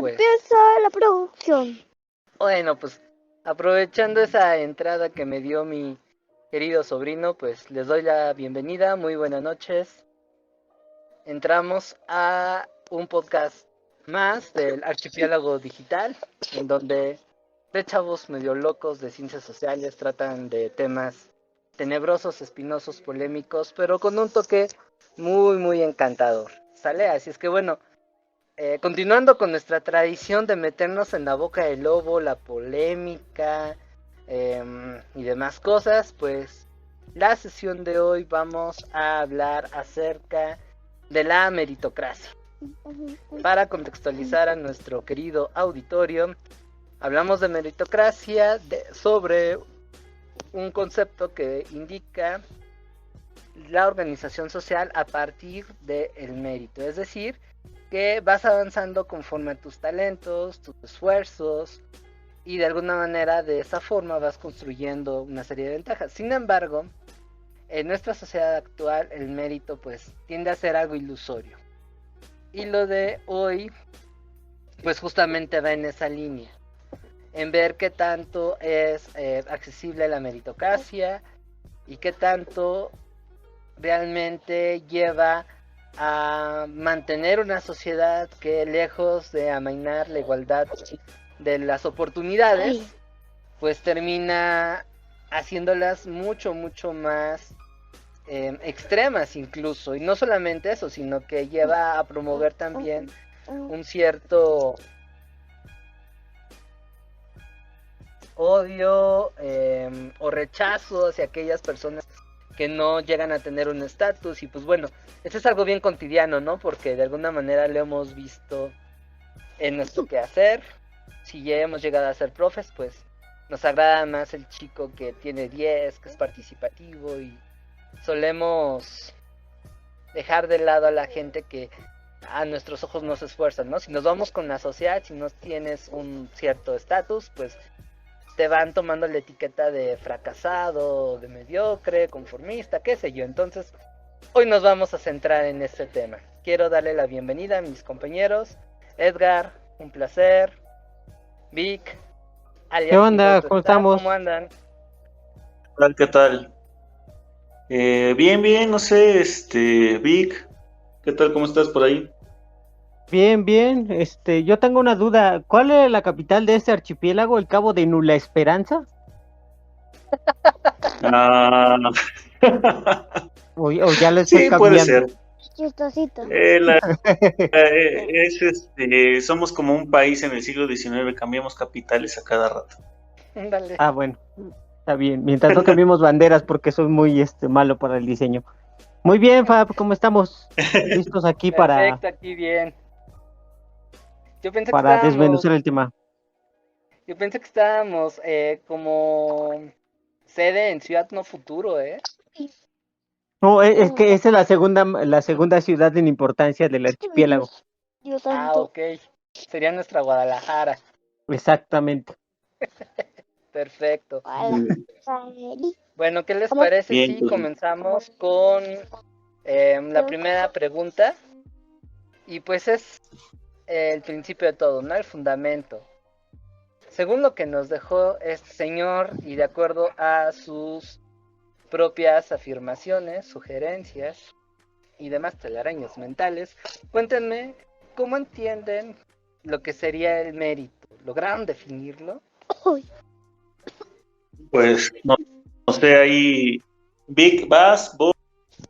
pues. Empieza la producción. Bueno, pues aprovechando esa entrada que me dio mi querido sobrino, pues les doy la bienvenida. Muy buenas noches. Entramos a un podcast más del Archipiélago Digital, en donde tres chavos medio locos de ciencias sociales tratan de temas tenebrosos, espinosos, polémicos, pero con un toque muy encantador. ¿Sale? Así es que bueno, continuando con nuestra tradición de meternos en la boca del lobo, la polémica y demás cosas, pues la sesión de hoy vamos a hablar acerca de la meritocracia. Para contextualizar a nuestro querido auditorio, hablamos de meritocracia sobre un concepto que indica la organización social a partir del mérito, es decir, que vas avanzando conforme a tus talentos, tus esfuerzos, y de alguna manera de esa forma vas construyendo una serie de ventajas. Sin embargo, en nuestra sociedad actual el mérito pues tiende a ser algo ilusorio. Y lo de hoy pues justamente va en esa línea, en ver qué tanto es accesible la meritocracia y qué tanto realmente lleva a mantener una sociedad que, lejos de amainar la igualdad de las oportunidades, pues termina haciéndolas mucho más extremas incluso. Y no solamente eso, sino que lleva a promover también un cierto odio o rechazo hacia aquellas personas que no llegan a tener un estatus. Y pues bueno, esto es algo bien cotidiano, ¿no? Porque de alguna manera lo hemos visto en nuestro quehacer. Si ya hemos llegado a ser profes, pues nos agrada más el chico que tiene 10, que es participativo, y solemos dejar de lado a la gente que a nuestros ojos no se esfuerzan, ¿no? Si nos vamos con la sociedad, si no tienes un cierto estatus, pues te van tomando la etiqueta de fracasado, de mediocre, conformista, qué sé yo. Entonces, hoy nos vamos a centrar en este tema. Quiero darle la bienvenida a mis compañeros. Edgar, un placer. Vic, ¿Qué onda? ¿Cómo estamos? ¿Cómo andan? ¿Qué tal? Bien, no sé, Vic, ¿qué tal? ¿Cómo estás por ahí? Bien. Yo tengo una duda. ¿Cuál es la capital de este archipiélago? ¿El Cabo de Nula Esperanza? Ah, ¿O ya lo estoy sí, puede cambiando? ser. Chistosito. Somos como un país en el siglo XIX, cambiamos capitales a cada rato. Dale. Ah, bueno, está bien. Mientras no cambiemos banderas, porque soy muy malo para el diseño. Muy bien, Fab, ¿cómo estamos? Listos aquí Perfecto, aquí bien. Yo pensé para desmenuzar el tema. Yo pensé que estábamos como sede en Ciudad No Futuro, ¿eh? No, es que esa es la segunda ciudad en importancia del archipiélago. Ah, ok. Sería nuestra Guadalajara. Exactamente. Perfecto. Bueno, ¿qué les parece Bien, si pues, comenzamos con la primera pregunta? Y pues es el principio de todo, ¿no? El fundamento. Según lo que nos dejó este señor y de acuerdo a sus propias afirmaciones, sugerencias y demás telarañas mentales, cuéntenme cómo entienden lo que sería el mérito. ¿Lograron definirlo? pues, no sé, ahí, Vic,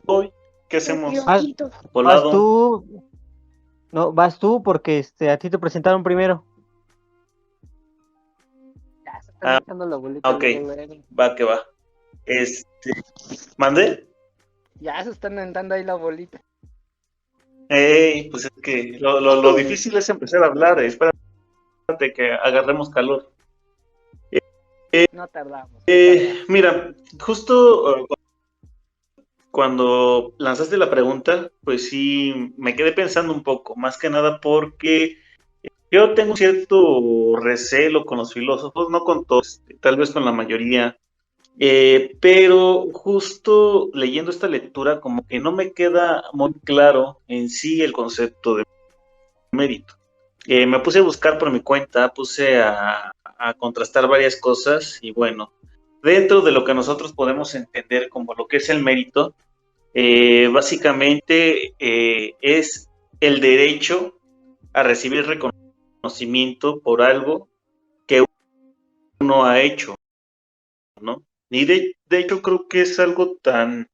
voy, ¿qué hacemos? Vas ¿Volado? tú. No, vas tú porque a ti te presentaron primero. Ya se están echando la bolita. Ok, va que va. ¿Mandé? Ya se están dando ahí la bolita. Pues es que lo difícil es empezar a hablar, espérate que agarremos calor. No tardamos. Mira, justo cuando lanzaste la pregunta, pues sí, me quedé pensando un poco, más que nada porque yo tengo un cierto recelo con los filósofos, no con todos, tal vez con la mayoría, pero justo leyendo esta lectura como que no me queda muy claro en sí el concepto de mérito. Me puse a buscar por mi cuenta, puse a contrastar varias cosas y bueno, dentro de lo que nosotros podemos entender como lo que es el mérito, básicamente es el derecho a recibir reconocimiento por algo que uno ha hecho, ¿no? Y de hecho creo que es algo tan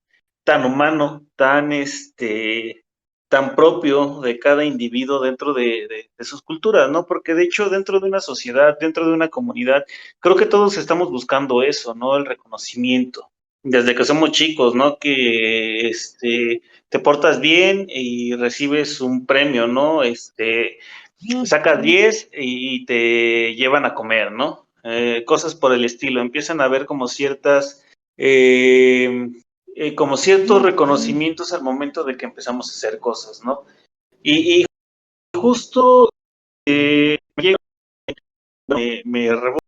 humano, tan propio de cada individuo dentro de sus culturas, ¿no? Porque de hecho dentro de una sociedad, dentro de una comunidad, creo que todos estamos buscando eso, ¿no? El reconocimiento. Desde que somos chicos, ¿no? Que te portas bien y recibes un premio, ¿no? Sacas 10 y te llevan a comer, ¿no? Cosas por el estilo. Empiezan a haber eh, como ciertos reconocimientos al momento de que empezamos a hacer cosas, ¿no? Y justo me revuelvo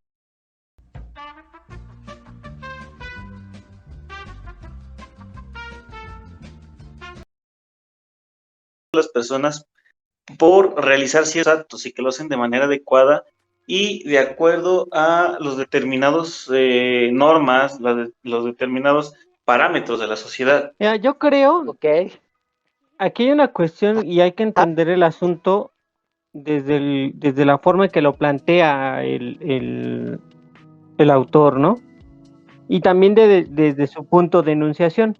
las personas por realizar ciertos actos y que lo hacen de manera adecuada y de acuerdo a los determinados normas, los determinados parámetros de la sociedad. Mira, yo creo, Ok. aquí hay una cuestión y hay que entender el asunto desde la forma en que lo plantea el autor, ¿no? Y también desde su punto de enunciación.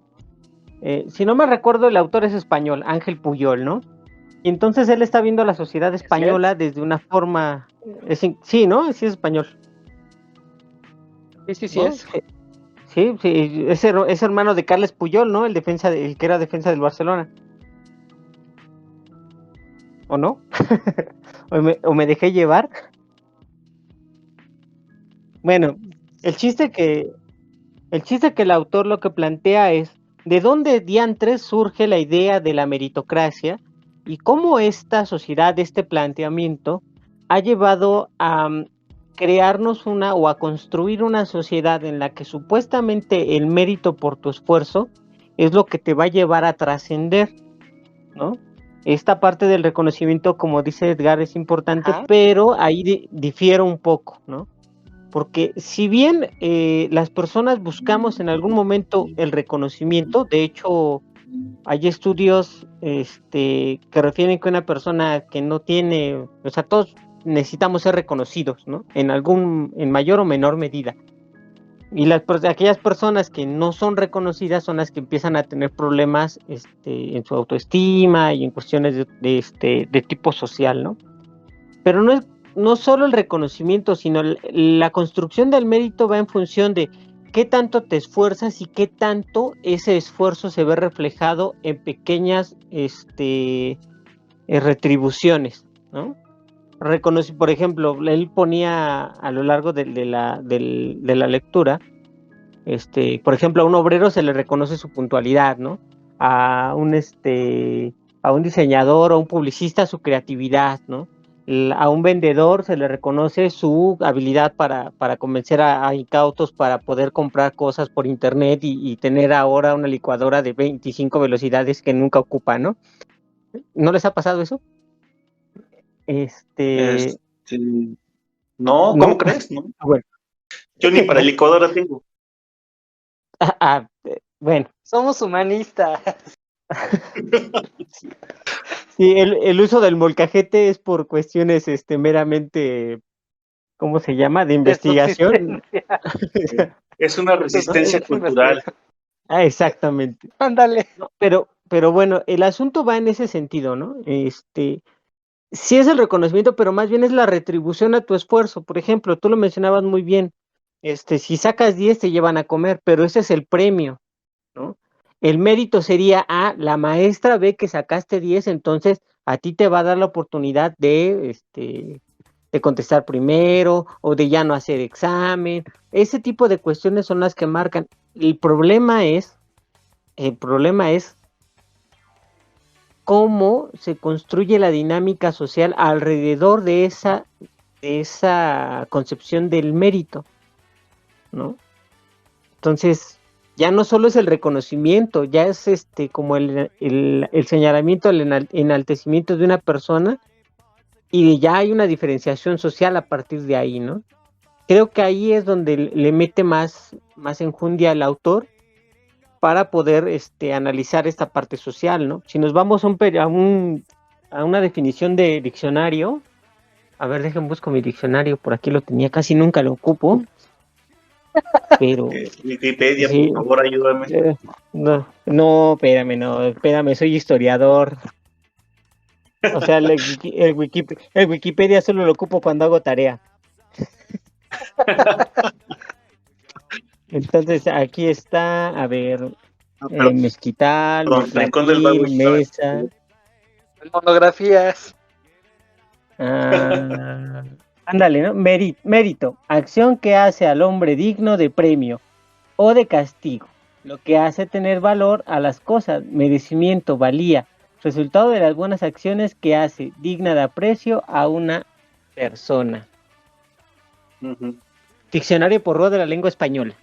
Si no me recuerdo, el autor es español, Ángel Puyol, ¿no? Y entonces él está viendo la sociedad española desde una forma... sí, ¿no? Sí es español. Sí ¿no? es. Sí, es hermano de Carles Puyol, ¿no? El que era defensa del Barcelona. ¿O no? ¿O me dejé llevar? Bueno, el chiste que el autor lo que plantea es de dónde diantres surge la idea de la meritocracia y cómo esta sociedad, este planteamiento, ha llevado a crearnos o a construir una sociedad en la que supuestamente el mérito por tu esfuerzo es lo que te va a llevar a trascender, ¿no? Esta parte del reconocimiento, como dice Edgar, es importante, pero ahí difiere un poco, ¿no? Porque si bien las personas buscamos en algún momento el reconocimiento, de hecho hay estudios que refieren que una persona que no tiene, o sea, todos necesitamos ser reconocidos, ¿no? En mayor o menor medida. Y aquellas personas que no son reconocidas son las que empiezan a tener problemas en su autoestima y en cuestiones de tipo social, ¿no? Pero no solo el reconocimiento, sino la construcción del mérito va en función de qué tanto te esfuerzas y qué tanto ese esfuerzo se ve reflejado en pequeñas retribuciones, ¿no? Por ejemplo, él ponía a lo largo de la lectura, por ejemplo, a un obrero se le reconoce su puntualidad, ¿no? A un diseñador o un publicista su creatividad, ¿no? A un vendedor se le reconoce su habilidad para convencer a incautos para poder comprar cosas por internet y tener ahora una licuadora de 25 velocidades que nunca ocupa, ¿no? ¿No les ha pasado eso? No, ¿no? ¿cómo crees? No. Bueno. Yo ni para licuadora tengo. Bueno. Somos humanistas. Sí, el uso del molcajete es por cuestiones meramente, ¿cómo se llama? De investigación. Es una resistencia cultural. Exactamente. Ándale. No, pero bueno, el asunto va en ese sentido, ¿no? Sí es el reconocimiento, pero más bien es la retribución a tu esfuerzo. Por ejemplo, tú lo mencionabas muy bien. Si sacas 10 te llevan a comer, pero ese es el premio, ¿no? El mérito sería, la maestra ve que sacaste 10, entonces a ti te va a dar la oportunidad de contestar primero o de ya no hacer examen. Ese tipo de cuestiones son las que marcan. El problema es cómo se construye la dinámica social alrededor de esa concepción del mérito, ¿no? Entonces, ya no solo es el reconocimiento, ya es como el señalamiento, el enaltecimiento de una persona y ya hay una diferenciación social a partir de ahí, ¿no? Creo que ahí es donde le mete más enjundia al autor para poder analizar esta parte social, ¿no? Si nos vamos a una definición de diccionario, a ver, déjenme busco mi diccionario, por aquí lo tenía, casi nunca lo ocupo, pero... Wikipedia, sí, por favor, ayúdame. espérame, soy historiador. O sea, el Wikipedia solo lo ocupo cuando hago tarea. Entonces, aquí está, a ver, mezquital, Rincón del Vago, mezclatil, mesa. Monografías. Ándale, ¿no? Mérito, acción que hace al hombre digno de premio o de castigo, lo que hace tener valor a las cosas, merecimiento, valía, resultado de las buenas acciones que hace digna de aprecio a una persona. Uh-huh. Diccionario Porro de la lengua española.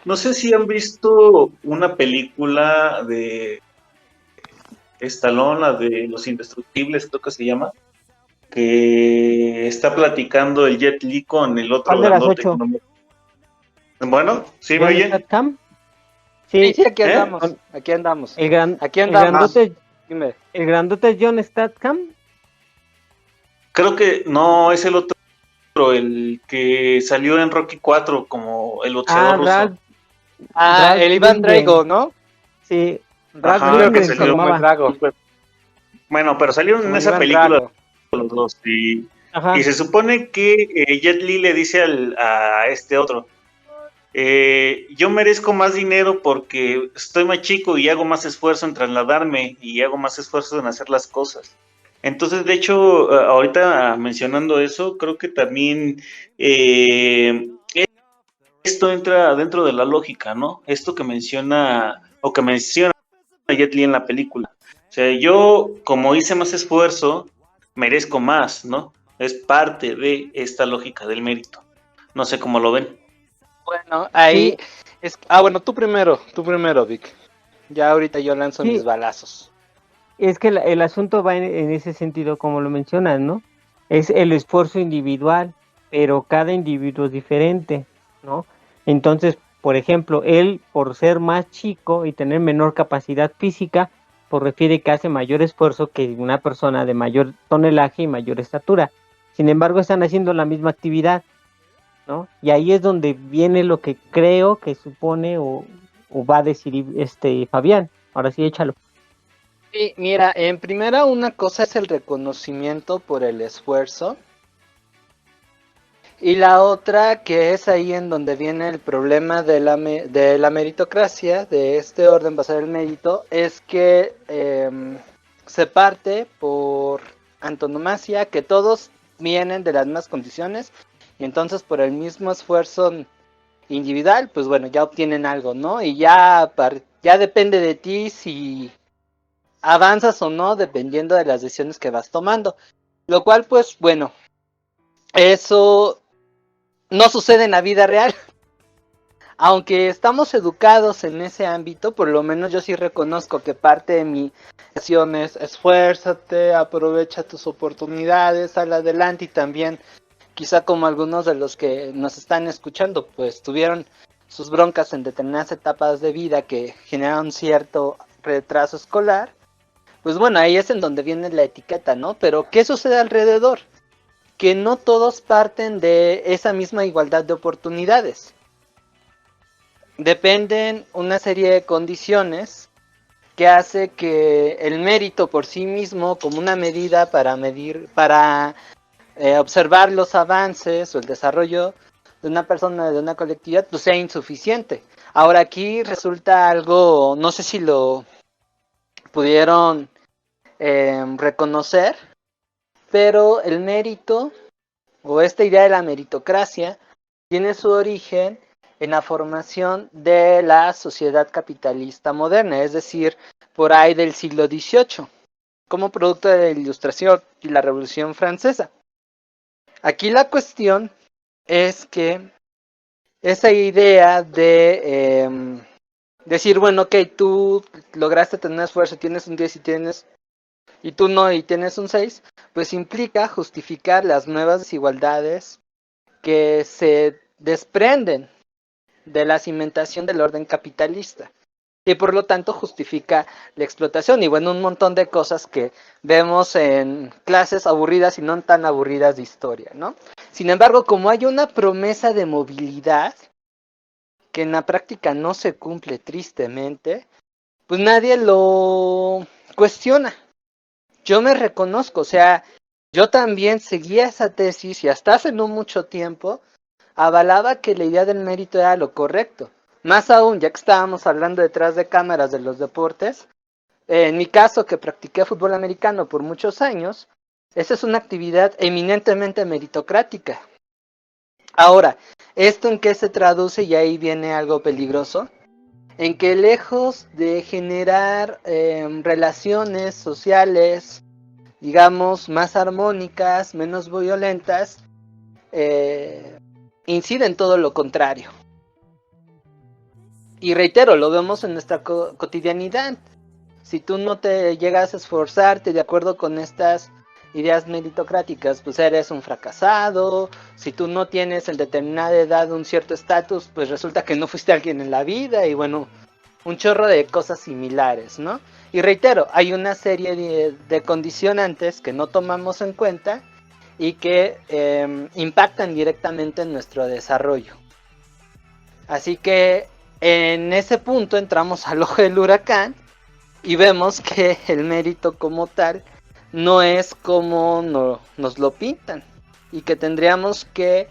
No sé si han visto una película de Stallone, la de Los Indestructibles, creo que se llama, que está platicando el Jet Li con el otro ¿Cuál de las grandote. 8? Bueno, ¿sí me oyen? Sí, sí, aquí andamos. Aquí andamos. Aquí andamos. ¿El grandote es John Statham? Creo que no, es el otro, el que salió en Rocky 4 como el boxeador ruso. El Iván Drago, ¿no? Sí, Ralph que salió como el Drago. Bueno, pero salieron en esa película los dos y se supone que Jet Li le dice a este otro, yo merezco más dinero porque estoy más chico y hago más esfuerzo en trasladarme y hago más esfuerzo en hacer las cosas. Entonces, de hecho, ahorita mencionando eso, creo que también esto entra dentro de la lógica, ¿no? Esto que menciona Jet Li en la película. O sea, yo, como hice más esfuerzo, merezco más, ¿no? Es parte de esta lógica del mérito. No sé cómo lo ven. Bueno, ahí es... bueno, tú primero, Vic. Ya ahorita yo lanzo mis balazos. Es que el asunto va en ese sentido, como lo mencionas, ¿no? Es el esfuerzo individual, pero cada individuo es diferente, ¿no? Entonces, por ejemplo, él, por ser más chico y tener menor capacidad física, pues refiere que hace mayor esfuerzo que una persona de mayor tonelaje y mayor estatura. Sin embargo, están haciendo la misma actividad, ¿no? Y ahí es donde viene lo que creo que supone o va a decir Fabián. Ahora sí, échalo. Sí, mira, en primera una cosa es el reconocimiento por el esfuerzo. Y la otra, que es ahí en donde viene el problema de la meritocracia, de este orden basado en el mérito, es que se parte por antonomasia que todos vienen de las mismas condiciones y entonces por el mismo esfuerzo individual, pues bueno, ya obtienen algo, ¿no? Y ya depende de ti si avanzas o no, dependiendo de las decisiones que vas tomando. Lo cual, pues bueno, eso no sucede en la vida real. Aunque estamos educados en ese ámbito, por lo menos yo sí reconozco que parte de mi educación es esfuérzate, aprovecha tus oportunidades, sal adelante y también quizá como algunos de los que nos están escuchando pues tuvieron sus broncas en determinadas etapas de vida que generaron cierto retraso escolar, pues bueno, ahí es en donde viene la etiqueta, ¿no? Pero ¿qué sucede alrededor? Que no todos parten de esa misma igualdad de oportunidades. Dependen una serie de condiciones que hace que el mérito por sí mismo como una medida para observar los avances o el desarrollo de una persona, de una colectividad, pues sea insuficiente. Ahora aquí resulta algo, no sé si lo pudieron reconocer, pero el mérito o esta idea de la meritocracia tiene su origen en la formación de la sociedad capitalista moderna, es decir, por ahí del siglo XVIII, como producto de la Ilustración y la Revolución Francesa. Aquí la cuestión es que esa idea de decir, bueno, ok, tú lograste tener esfuerzo, tienes un 10 y tú no y tienes un 6, pues implica justificar las nuevas desigualdades que se desprenden de la cimentación del orden capitalista y por lo tanto justifica la explotación y bueno, un montón de cosas que vemos en clases aburridas y no tan aburridas de historia, ¿no? Sin embargo, como hay una promesa de movilidad que en la práctica no se cumple tristemente, pues nadie lo cuestiona. Yo me reconozco, o sea, yo también seguía esa tesis y hasta hace no mucho tiempo avalaba que la idea del mérito era lo correcto. Más aún, ya que estábamos hablando detrás de cámaras de los deportes, en mi caso que practiqué fútbol americano por muchos años, esa es una actividad eminentemente meritocrática. Ahora, ¿esto en qué se traduce? Y ahí viene algo peligroso. En que lejos de generar relaciones sociales, digamos, más armónicas, menos violentas, incide en todo lo contrario. Y reitero, lo vemos en nuestra cotidianidad. Si tú no te llegas a esforzarte de acuerdo con estas ideas meritocráticas, pues eres un fracasado. Si tú no tienes en determinada edad un cierto estatus, pues resulta que no fuiste alguien en la vida y bueno, un chorro de cosas similares, ¿no? Y reitero, hay una serie de condicionantes que no tomamos en cuenta y que impactan directamente en nuestro desarrollo. Así que en ese punto entramos al ojo del huracán y vemos que el mérito como tal no es como nos lo pintan y que tendríamos que,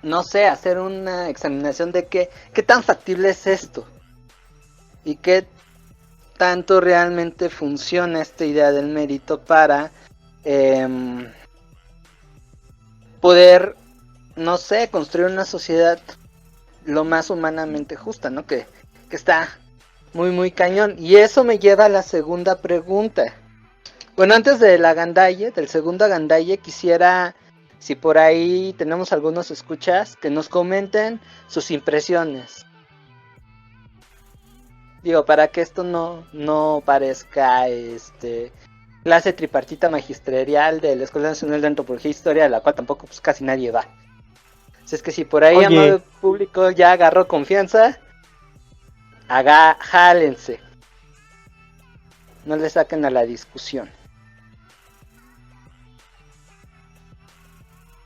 no sé, hacer una examinación de qué tan factible es esto y qué tanto realmente funciona esta idea del mérito para poder, no sé, construir una sociedad lo más humanamente justa, ¿no? Que está muy cañón. Y eso me lleva a la segunda pregunta. Bueno, antes de la gandalle, del segundo gandalle, quisiera, si por ahí tenemos algunos escuchas, que nos comenten sus impresiones. Digo, para que esto no parezca clase tripartita magisterial de la Escuela Nacional de Antropología e Historia, a la cual tampoco pues casi nadie va. Así es que si por ahí amado público ya agarró confianza, jálense. No le saquen a la discusión.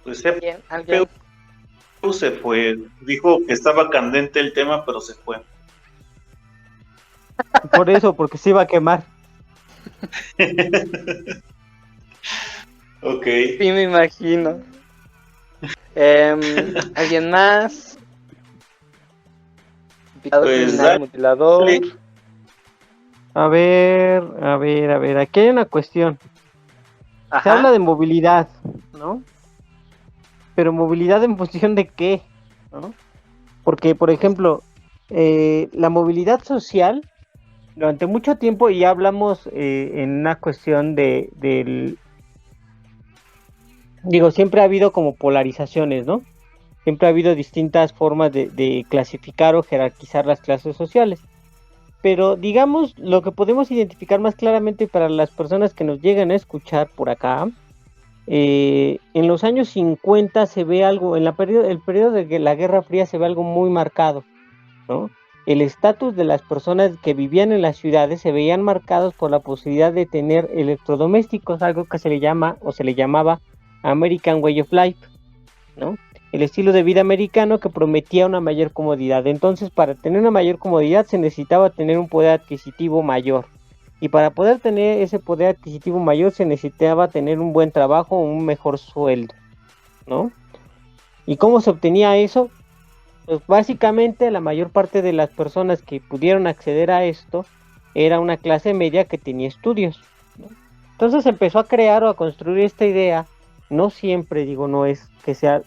Pues Bien, ¿alguien? se fue. Dijo que estaba candente el tema, pero se fue. Por eso, porque se iba a quemar. Ok. Sí, me imagino. ¿Alguien más? Pues mutilador. A ver, aquí hay una cuestión. Ajá. Se habla de movilidad, ¿no? Pero movilidad en función de qué, ¿no? Porque, por ejemplo, la movilidad social, durante mucho tiempo, y ya hablamos en una cuestión del... Digo, siempre ha habido como polarizaciones, ¿no? Siempre ha habido distintas formas de clasificar o jerarquizar las clases sociales. Pero digamos, lo que podemos identificar más claramente para las personas que nos llegan a escuchar por acá, en los años 50 se ve algo, el periodo de la Guerra Fría se ve algo muy marcado, ¿no? El estatus de las personas que vivían en las ciudades se veían marcados por la posibilidad de tener electrodomésticos, algo que se le llama o se le llamaba American Way of Life, ¿no? El estilo de vida americano que prometía una mayor comodidad. Entonces, para tener una mayor comodidad se necesitaba tener un poder adquisitivo mayor. Y para poder tener ese poder adquisitivo mayor se necesitaba tener un buen trabajo, un mejor sueldo, ¿no? ¿Y cómo se obtenía eso? Pues básicamente la mayor parte de las personas que pudieron acceder a esto era una clase media que tenía estudios, ¿no? Entonces empezó a crear o a construir esta idea. No siempre, digo, no es que sea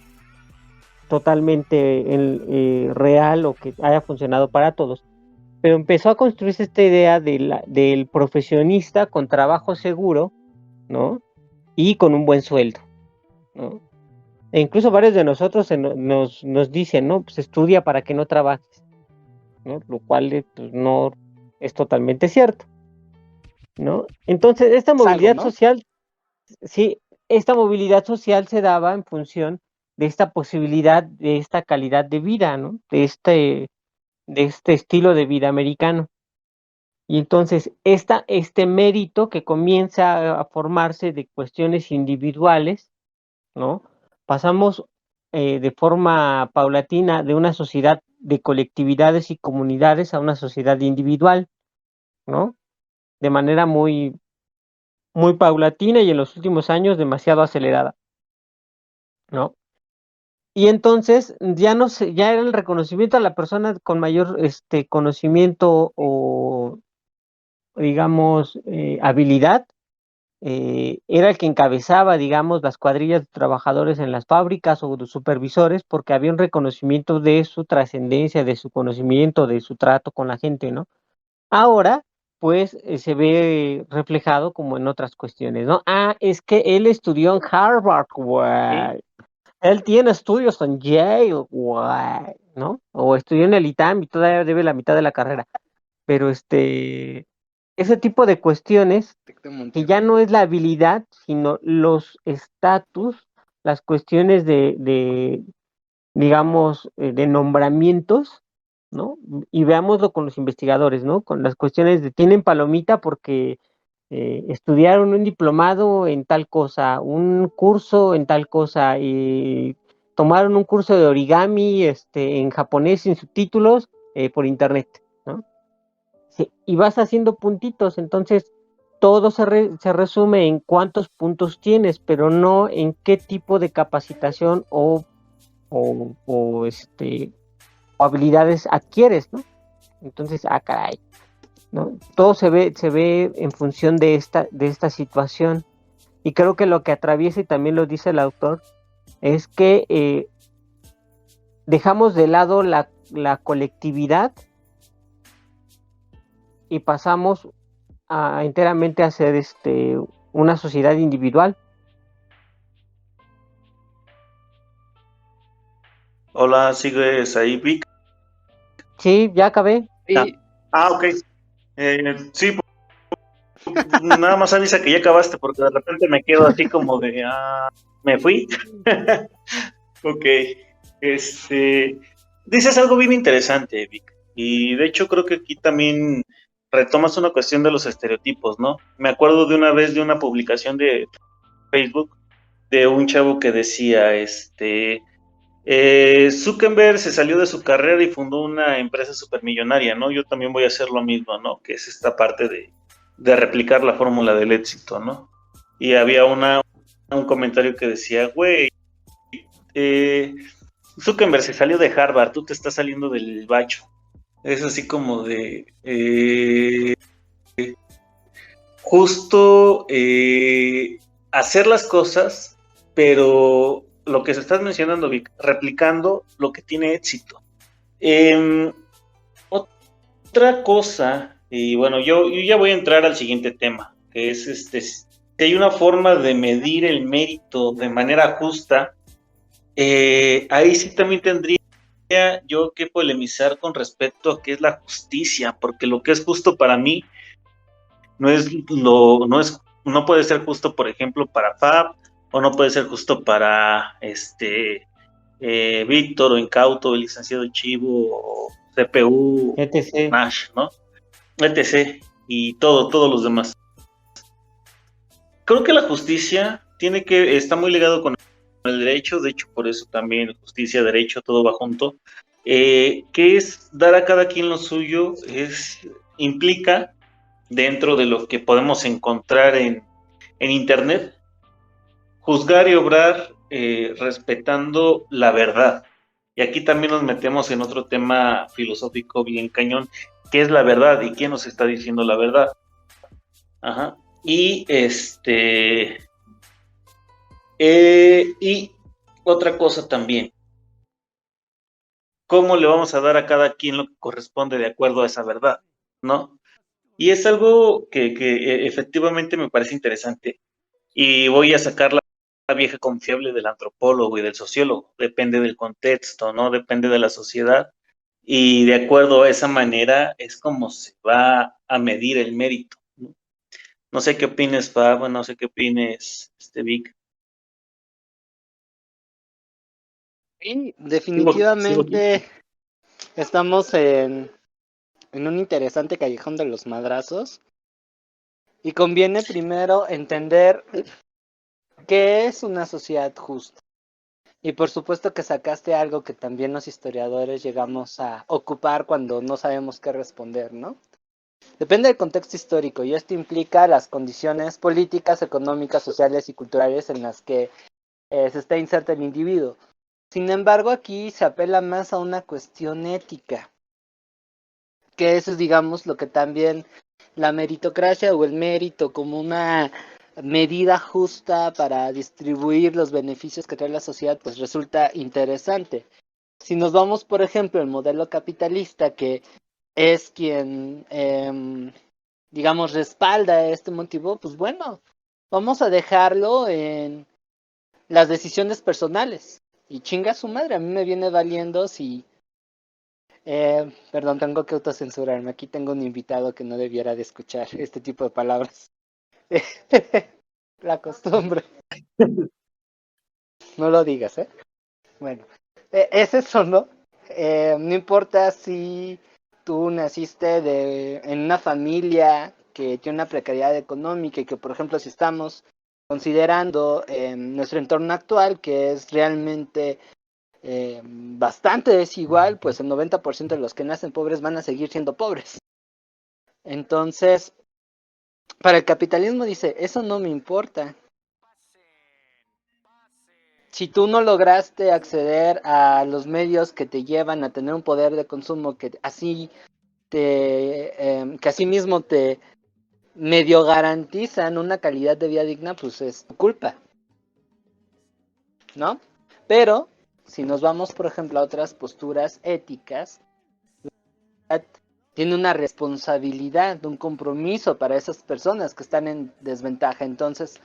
totalmente real o que haya funcionado para todos, pero empezó a construirse esta idea del profesionista con trabajo seguro, ¿no? Y con un buen sueldo, ¿no? E incluso varios de nosotros nos dicen, ¿no? Pues estudia para que no trabajes, ¿no? Lo cual pues, no es totalmente cierto. ¿no? Entonces, esta Es algo, movilidad ¿no? social, sí, esta movilidad social se daba en función de esta posibilidad, de esta calidad de vida, ¿no? De este estilo de vida americano. Y entonces, este mérito que comienza a formarse de cuestiones individuales, ¿no? Pasamos de forma paulatina de una sociedad de colectividades y comunidades a una sociedad individual, ¿no? De manera muy paulatina y en los últimos años demasiado acelerada, ¿no? Y entonces ya no sé, ya era el reconocimiento a la persona con mayor conocimiento o digamos habilidad, era el que encabezaba, digamos, las cuadrillas de trabajadores en las fábricas o de supervisores, porque había un reconocimiento de su trascendencia, de su conocimiento, de su trato con la gente, ¿no? Ahora, pues, se ve reflejado como en otras cuestiones, ¿no? Ah, es que él estudió en Harvard, Sí. güey. Él tiene estudios en Yale, güey, ¿no? O estudió en el ITAM y todavía debe la mitad de la carrera. Pero ese tipo de cuestiones Tec de que ya Monterrey. no es la habilidad, sino los estatus, las cuestiones digamos, de nombramientos, ¿no? Y veámoslo con los investigadores, ¿no? Con las cuestiones de tienen palomita porque estudiaron un diplomado en tal cosa, un curso en tal cosa, y tomaron un curso de origami en japonés sin subtítulos por internet, ¿no? Sí, y vas haciendo puntitos, entonces todo se resume en cuántos puntos tienes, pero no en qué tipo de capacitación o habilidades adquieres, ¿no? Entonces, caray, ¿no? Todo se ve en función de esta situación. Y creo que lo que atraviesa, y también lo dice el autor, es que dejamos de lado la colectividad y pasamos enteramente a ser una sociedad individual. Hola, ¿sigues ahí, Vic? Sí, ya acabé. Ah, Sí, ok. Sí, nada más avisa que ya acabaste, porque de repente me quedo así como de, me fui. Ok. Dices algo bien interesante, Vic. Y de hecho creo que aquí también retomas una cuestión de los estereotipos, ¿no? Me acuerdo de una vez de una publicación de Facebook de un chavo que decía, Zuckerberg se salió de su carrera y fundó una empresa supermillonaria, ¿no? Yo también voy a hacer lo mismo, ¿no? Que es esta parte de replicar la fórmula del éxito, ¿no? Y había un comentario que decía, güey, eh, Zuckerberg se salió de Harvard, tú te estás saliendo del bacho. Es así como de justo hacer las cosas, pero lo que se estás mencionando, Vic, replicando lo que tiene éxito. Otra cosa, y bueno, yo ya voy a entrar al siguiente tema, que es si hay una forma de medir el mérito de manera justa, ahí sí también tendría yo que polemizar con respecto a qué es la justicia, porque lo que es justo para mí no puede ser justo, por ejemplo, para Fab, o no puede ser justo para Víctor o Incauto, el licenciado Chivo, o CPU, etc. Nash, ¿no? etc. Y todos los demás. Creo que la justicia está muy ligado con el derecho, de hecho por eso también justicia, derecho, todo va junto, que es dar a cada quien lo suyo, implica dentro de lo que podemos encontrar en internet, juzgar y obrar respetando la verdad. Y aquí también nos metemos en otro tema filosófico bien cañón, ¿qué es la verdad y quién nos está diciendo la verdad? Ajá. Y otra cosa también, ¿cómo le vamos a dar a cada quien lo que corresponde de acuerdo a esa verdad? ¿No? Y es algo que efectivamente me parece interesante. Y voy a sacar la vieja confiable del antropólogo y del sociólogo. Depende del contexto, ¿no? Depende de la sociedad. Y de acuerdo a esa manera es como se va a medir el mérito, ¿no? No sé qué opines, Fab, no sé qué opines, Vic. Sí, Sigo aquí. definitivamente estamos en un interesante callejón de los madrazos y conviene primero entender qué es una sociedad justa. Y por supuesto que sacaste algo que también los historiadores llegamos a ocupar cuando no sabemos qué responder, ¿no? Depende del contexto histórico y esto implica las condiciones políticas, económicas, sociales y culturales en las que se está inserto el individuo. Sin embargo, aquí se apela más a una cuestión ética, que eso es, digamos, lo que también la meritocracia o el mérito como una medida justa para distribuir los beneficios que trae la sociedad, pues resulta interesante. Si nos vamos, por ejemplo, al modelo capitalista, que es quien, digamos, respalda este motivo, pues bueno, vamos a dejarlo en las decisiones personales. Y chinga su madre, a mí me viene valiendo si... perdón, tengo que autocensurarme. Aquí tengo un invitado que no debiera de escuchar este tipo de palabras. La costumbre. No lo digas, ¿eh? Bueno, es eso, ¿no? No importa si tú naciste en una familia que tiene una precariedad económica y que, por ejemplo, si estamos considerando nuestro entorno actual, que es realmente bastante desigual, pues el 90% de los que nacen pobres van a seguir siendo pobres. Entonces, para el capitalismo dice, eso no me importa. Si tú no lograste acceder a los medios que te llevan a tener un poder de consumo que que así mismo te medio garantizan una calidad de vida digna, pues es tu culpa, ¿no? Pero si nos vamos, por ejemplo, a otras posturas éticas, tiene una responsabilidad, un compromiso para esas personas que están en desventaja. Entonces,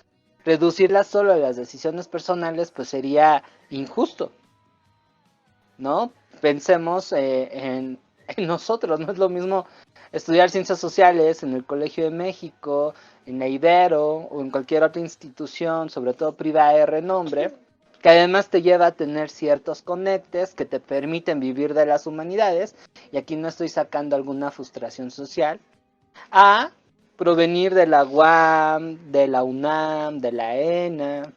reducirlas solo a las decisiones personales, pues sería injusto, ¿no? Pensemos en nosotros, no es lo mismo estudiar ciencias sociales en el Colegio de México, en la Ibero o en cualquier otra institución, sobre todo privada de renombre, que además te lleva a tener ciertos conectes que te permiten vivir de las humanidades, y aquí no estoy sacando alguna frustración social, a provenir de la UAM, de la UNAM, de la ENA,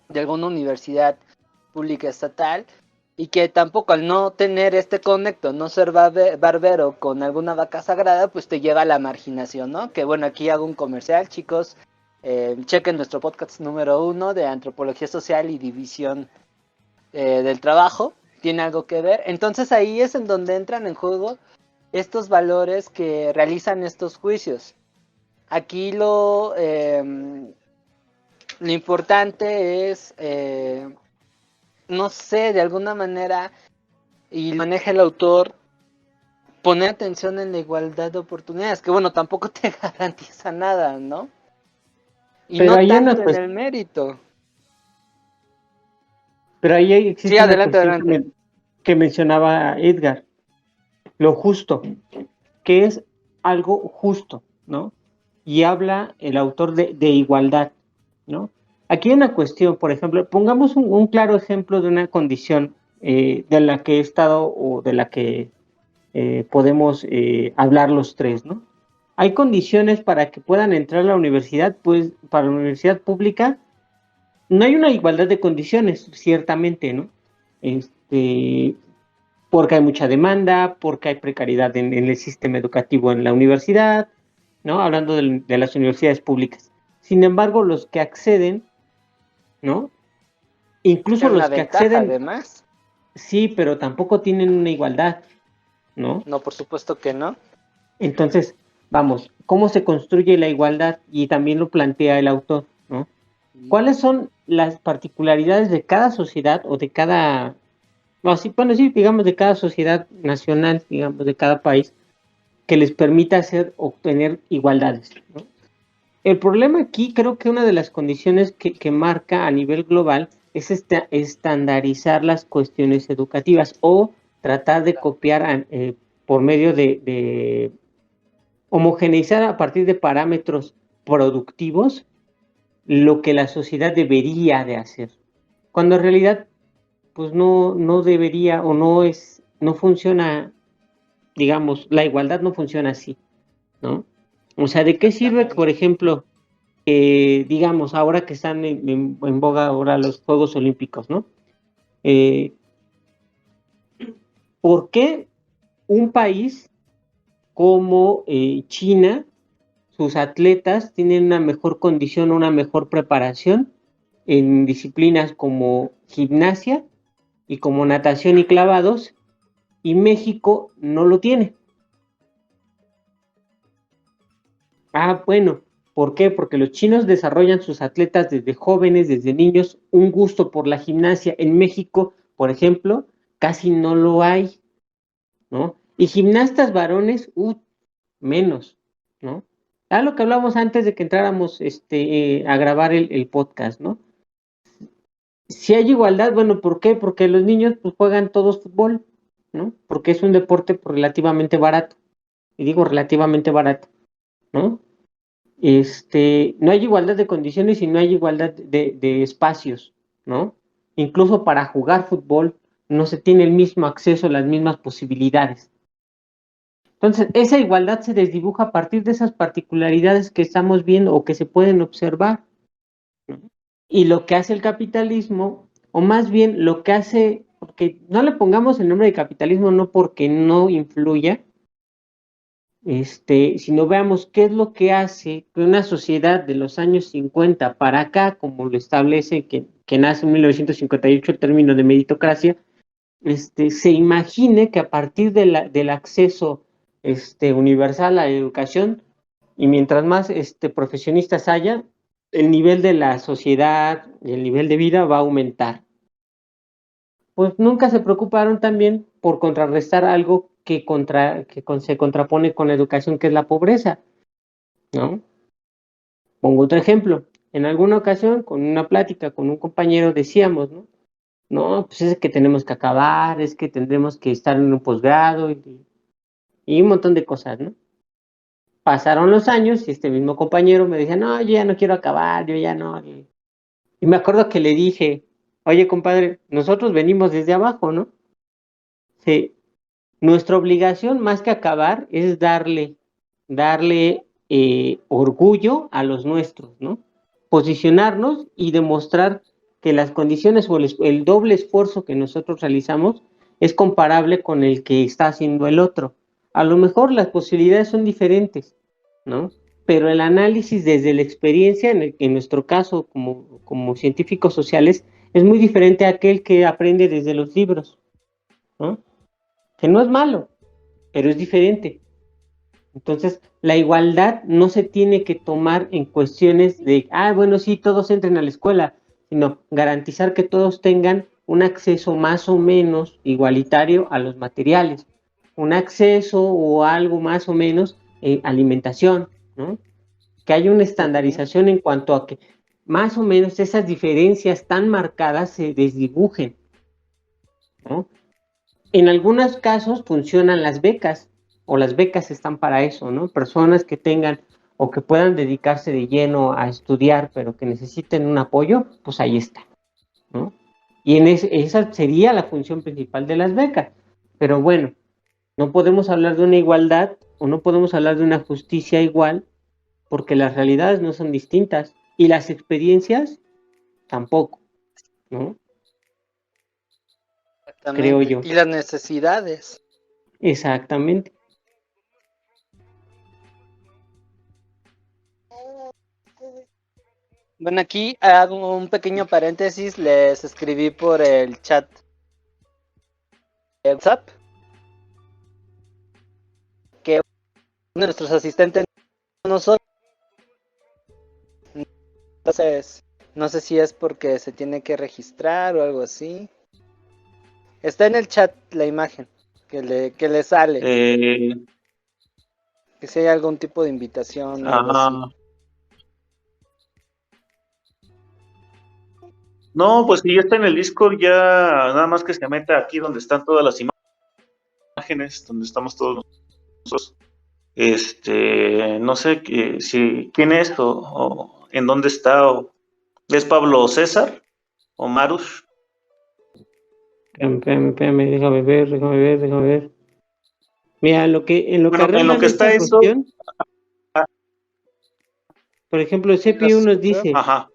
de alguna universidad pública estatal, y que tampoco al no tener este conecto, no ser barbero con alguna vaca sagrada, pues te lleva a la marginación, ¿no? Que bueno, aquí hago un comercial, chicos, chequen nuestro podcast número 1 de Antropología Social y División del Trabajo, tiene algo que ver. Entonces ahí es en donde entran en juego estos valores que realizan estos juicios. Aquí lo importante es, no sé, de alguna manera, y lo maneja el autor, poner atención en la igualdad de oportunidades, que bueno, tampoco te garantiza nada, ¿no? Y Pero no hay una tanto en cuestión, el mérito. pero ahí Sí, existe una adelante, cuestión adelante. que mencionaba Edgar, lo justo, que es algo justo, ¿no? Y habla el autor de igualdad, ¿no? Aquí hay una cuestión, por ejemplo, pongamos un claro ejemplo de una condición de la que he estado o de la que podemos hablar los tres, ¿no? Hay condiciones para que puedan entrar a la universidad, pues para la universidad pública no hay una igualdad de condiciones, ciertamente, ¿no? Este, porque hay mucha demanda, porque hay precariedad en el sistema educativo en la universidad, ¿no? Hablando de las universidades públicas. Sin embargo, los que acceden, ¿no? Incluso Tiene una los que ventaja, acceden, además. sí, pero tampoco tienen una igualdad, ¿no? No, por supuesto que no. Entonces, vamos, ¿cómo se construye la igualdad? Y también lo plantea el autor, ¿no? ¿Cuáles son las particularidades de cada sociedad o de cada, no, sí, bueno, sí, digamos, de cada sociedad nacional, digamos, de cada país, que les permita obtener igualdades, ¿no? El problema aquí, creo que una de las condiciones que marca a nivel global es estandarizar las cuestiones educativas o tratar de copiar por medio de homogeneizar a partir de parámetros productivos lo que la sociedad debería de hacer, cuando en realidad pues no debería o no funciona, digamos, la igualdad no funciona así, ¿no? O sea, ¿de qué sirve, por ejemplo, digamos, ahora que están en boga ahora los Juegos Olímpicos, ¿no? ¿Por qué un país como China, sus atletas tienen una mejor condición, una mejor preparación en disciplinas como gimnasia y como natación y clavados, y México no lo tiene? Bueno, ¿por qué? Porque los chinos desarrollan sus atletas desde jóvenes, desde niños, un gusto por la gimnasia. En México, por ejemplo, casi no lo hay, ¿no? Y gimnastas varones, menos, ¿no? Lo que hablamos antes de que entráramos a grabar el podcast, ¿no? Si hay igualdad, bueno, ¿por qué? Porque los niños pues, juegan todos fútbol, ¿no? Porque es un deporte pues, relativamente barato. Y digo relativamente barato, ¿no? No hay igualdad de condiciones y no hay igualdad de espacios, ¿no? Incluso para jugar fútbol no se tiene el mismo acceso, las mismas posibilidades. Entonces, esa igualdad se desdibuja a partir de esas particularidades que estamos viendo o que se pueden observar, ¿no? Y lo que hace el capitalismo, o más bien lo que hace, porque no le pongamos el nombre de capitalismo no porque no influya, sino veamos qué es lo que hace que una sociedad de los años 50 para acá, como lo establece que nace en 1958 el término de meritocracia, se imagine que a partir del acceso universal a la educación, y mientras más profesionistas haya, el nivel de la sociedad y el nivel de vida va a aumentar. Pues nunca se preocuparon también por contrarrestar algo que se contrapone con la educación, que es la pobreza, ¿no? Pongo otro ejemplo. En alguna ocasión, con una plática con un compañero, decíamos, ¿no? No, pues es que tenemos que acabar, es que tendremos que estar en un posgrado y un montón de cosas, ¿no? Pasaron los años y este mismo compañero me decía, no, yo ya no quiero acabar, yo ya no. Y me acuerdo que le dije, oye, compadre, nosotros venimos desde abajo, ¿no? Sí. Nuestra obligación, más que acabar, es darle orgullo a los nuestros, ¿no? Posicionarnos y demostrar que las condiciones o el doble esfuerzo que nosotros realizamos es comparable con el que está haciendo el otro. A lo mejor las posibilidades son diferentes, ¿no? Pero el análisis desde la experiencia, en nuestro caso como científicos sociales, es muy diferente a aquel que aprende desde los libros, ¿no? Que no es malo, pero es diferente. Entonces, la igualdad no se tiene que tomar en cuestiones de, bueno, sí, todos entren a la escuela, sino garantizar que todos tengan un acceso más o menos igualitario a los materiales, un acceso o algo más o menos alimentación, ¿no? Que haya una estandarización en cuanto a que más o menos esas diferencias tan marcadas se desdibujen, ¿no? En algunos casos funcionan las becas, o las becas están para eso, ¿no? Personas que tengan o que puedan dedicarse de lleno a estudiar, pero que necesiten un apoyo, pues ahí está, ¿no? Y esa sería la función principal de las becas. Pero bueno, no podemos hablar de una igualdad o no podemos hablar de una justicia igual porque las realidades no son distintas y las experiencias tampoco, ¿no? Creo yo. Y las necesidades. Exactamente. Bueno, aquí hago un pequeño paréntesis, les escribí por el chat de WhatsApp que uno de nuestros asistentes no soy. Entonces, no sé si es porque se tiene que registrar o algo así. Está en el chat la imagen que le sale. Que si hay algún tipo de invitación o algo así. No, pues si ya está en el Discord, ya nada más que se meta aquí donde están todas las imágenes, donde estamos todos nosotros. No sé quién es o en dónde está, o es Pablo César o Marush. Espérame, déjame ver. Mira, en lo que Bueno, en lo arreglan que está esta eso, cuestión, por ejemplo, el ¿Sí lo CPU nos escucho? dice, ajá,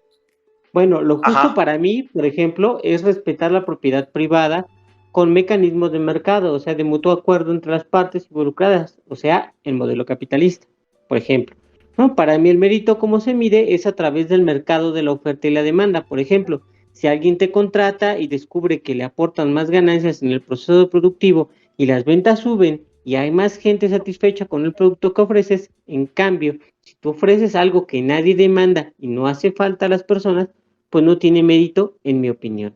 bueno, lo justo ajá, para mí, por ejemplo, es respetar la propiedad privada con mecanismos de mercado, o sea, de mutuo acuerdo entre las partes involucradas, o sea, el modelo capitalista, por ejemplo. ¿No? Para mí el mérito, como se mide, es a través del mercado de la oferta y la demanda. Por ejemplo, si alguien te contrata y descubre que le aportan más ganancias en el proceso productivo y las ventas suben y hay más gente satisfecha con el producto que ofreces, en cambio, si tú ofreces algo que nadie demanda y no hace falta a las personas, pues no tiene mérito, en mi opinión.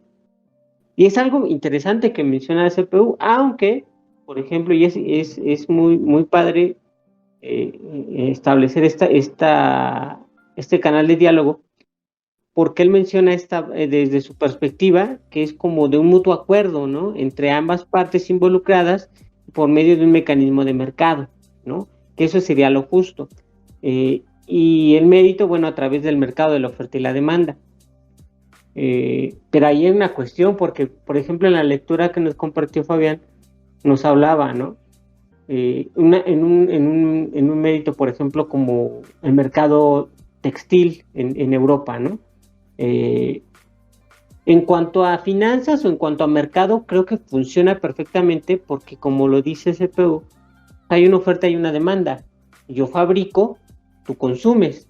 Y es algo interesante que menciona la CPU, aunque, por ejemplo, y es muy, muy padre establecer este canal de diálogo, porque él menciona desde su perspectiva, que es como de un mutuo acuerdo, ¿no? Entre ambas partes involucradas por medio de un mecanismo de mercado, ¿no? Que eso sería lo justo. Y el mérito, bueno, a través del mercado de la oferta y la demanda. Pero ahí hay una cuestión, porque, por ejemplo, en la lectura que nos compartió Fabián, nos hablaba, ¿no? En un mérito, por ejemplo, como el mercado textil en Europa, ¿no? Eh, en cuanto a finanzas o en cuanto a mercado, creo que funciona perfectamente porque, como lo dice CPU, hay una oferta y una demanda. Yo fabrico, tú consumes,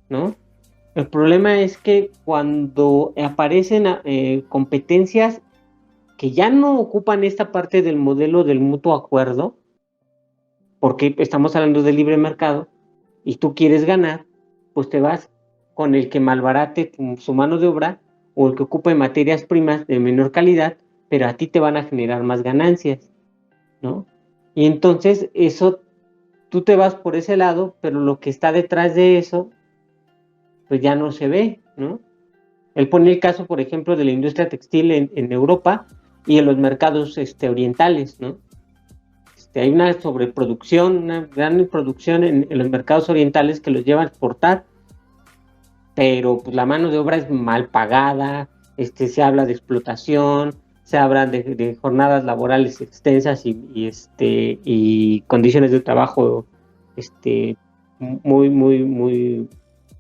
¿no? El problema es que cuando aparecen competencias que ya no ocupan esta parte del modelo del mutuo acuerdo, porque estamos hablando de libre mercado, y tú quieres ganar, pues te vas con el que malbarate su mano de obra o el que ocupe materias primas de menor calidad, pero a ti te van a generar más ganancias, ¿no? Y entonces eso, tú te vas por ese lado, pero lo que está detrás de eso, pues ya no se ve, ¿no? Él pone el caso, por ejemplo, de la industria textil en Europa y en los mercados orientales, ¿no? Hay una sobreproducción, una gran producción en los mercados orientales que los lleva a exportar, pero pues la mano de obra es mal pagada, se habla de explotación, se habla de jornadas laborales extensas y condiciones de trabajo muy, muy, muy,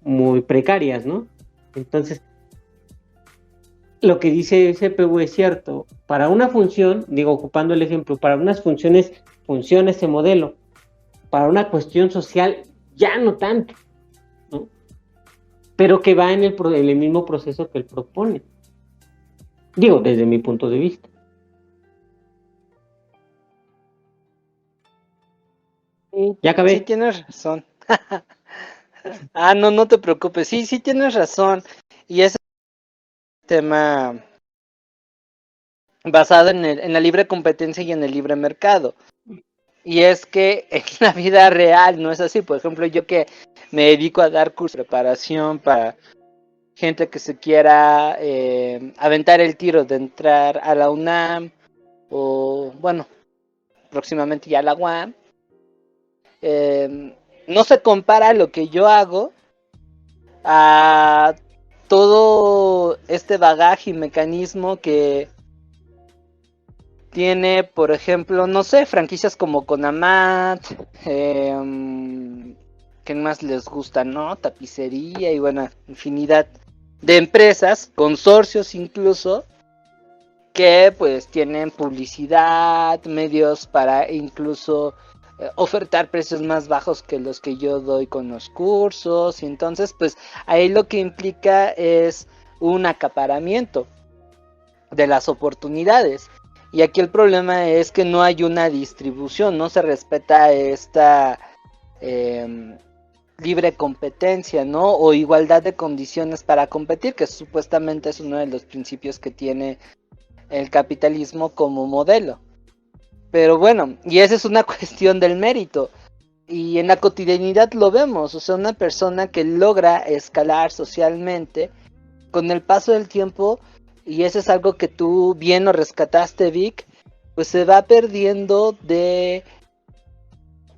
muy precarias, ¿no? Entonces, lo que dice CPU es cierto. Para una función, digo, ocupando el ejemplo, para unas funciones funciona ese modelo. Para una cuestión social, ya no tanto, ¿no? Pero que va en el mismo proceso que él propone. Digo, desde mi punto de vista. Sí, Ya sí acabé. tienes razón. No, no te preocupes. Sí, sí tienes razón. Y ese tema basado en la libre competencia y en el libre mercado. Y es que en la vida real no es así. Por ejemplo, yo que me dedico a dar cursos de preparación para gente que se quiera aventar el tiro de entrar a la UNAM o, bueno, próximamente ya a la UAM. No se compara lo que yo hago a todo este bagaje y mecanismo que tiene, por ejemplo, no sé, franquicias como Conamat, ¿qué más les gusta? ¿No? Tapicería y bueno, infinidad de empresas, consorcios incluso, que pues tienen publicidad, medios para incluso ofertar precios más bajos que los que yo doy con los cursos. Y entonces pues ahí lo que implica es un acaparamiento de las oportunidades. Y aquí el problema es que no hay una distribución, no se respeta esta libre competencia, ¿no? O igualdad de condiciones para competir, que supuestamente es uno de los principios que tiene el capitalismo como modelo. Pero bueno, y esa es una cuestión del mérito. Y en la cotidianidad lo vemos, o sea, una persona que logra escalar socialmente con el paso del tiempo, y eso es algo que tú bien lo rescataste, Vic, pues se va perdiendo de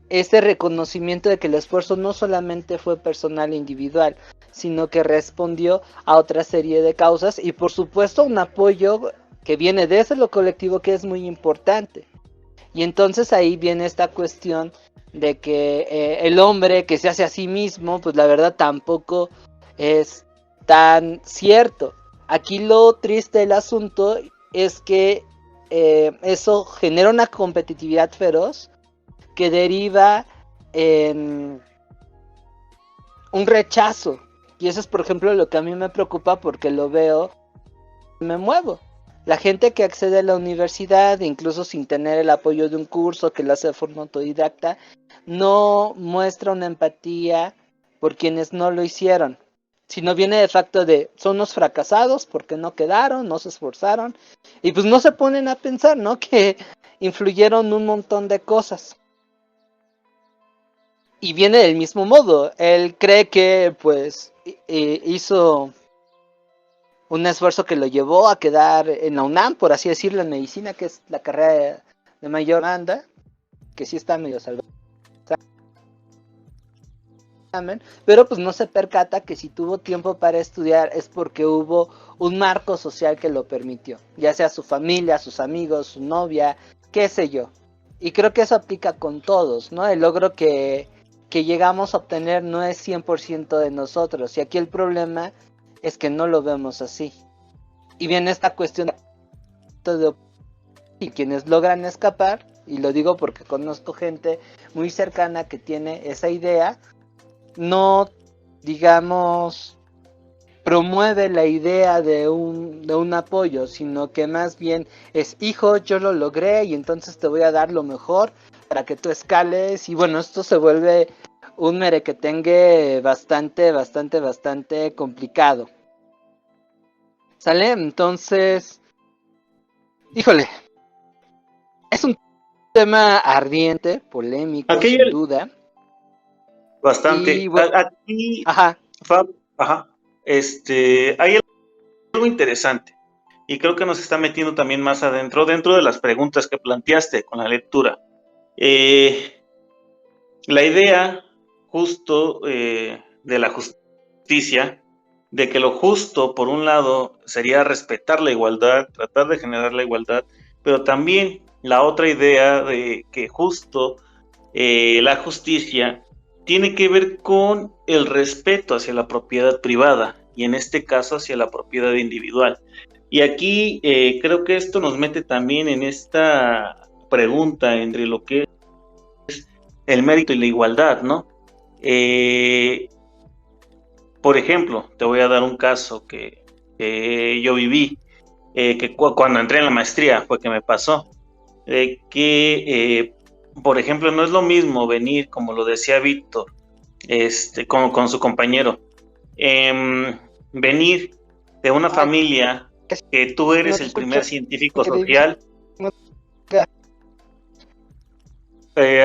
este reconocimiento de que el esfuerzo no solamente fue personal e individual, sino que respondió a otra serie de causas y por supuesto un apoyo que viene desde lo colectivo, que es muy importante. Y entonces ahí viene esta cuestión de que el hombre que se hace a sí mismo, pues la verdad tampoco es tan cierto. Aquí lo triste del asunto es que eso genera una competitividad feroz que deriva en un rechazo. Y eso es, por ejemplo, lo que a mí me preocupa porque lo veo, me muevo. La gente que accede a la universidad, incluso sin tener el apoyo de un curso que lo hace de forma autodidacta, no muestra una empatía por quienes no lo hicieron, sino viene de facto de son unos fracasados porque no quedaron, no se esforzaron, y pues no se ponen a pensar, ¿no? Que influyeron un montón de cosas. Y viene del mismo modo, él cree que pues hizo un esfuerzo que lo llevó a quedar en la UNAM, por así decirlo, en medicina, que es la carrera de mayor demanda, que sí está medio salvada, pero pues no se percata que si tuvo tiempo para estudiar es porque hubo un marco social que lo permitió, ya sea su familia, sus amigos, su novia, qué sé yo. Y creo que eso aplica con todos, ¿no? El logro que llegamos a obtener no es 100% de nosotros, y aquí el problema es que no lo vemos así. Y viene esta cuestión de y quienes logran escapar, y lo digo porque conozco gente muy cercana que tiene esa idea, no, digamos, promueve la idea de un apoyo, sino que más bien es, hijo, yo lo logré y entonces te voy a dar lo mejor para que tú escales, y bueno, esto se vuelve un merequetengue bastante complicado. ¿Sale? Entonces, híjole, es un tema ardiente, polémico, Aquí sin duda. bastante. Y bueno, Aquí, ajá, Fab, ajá, hay algo interesante y creo que nos está metiendo también más adentro, dentro de las preguntas que planteaste con la lectura. La idea justo de la justicia, de que lo justo, por un lado, sería respetar la igualdad, tratar de generar la igualdad, pero también la otra idea de que justo la justicia tiene que ver con el respeto hacia la propiedad privada y en este caso hacia la propiedad individual. Y aquí creo que esto nos mete también en esta pregunta entre lo que es el mérito y la igualdad, ¿no? Por ejemplo, te voy a dar un caso que yo viví, que cuando entré en la maestría fue que me pasó, por ejemplo, no es lo mismo venir, como lo decía Víctor, con su compañero, venir de una familia que tú no eres te el escucho, primer científico que dices, social. no,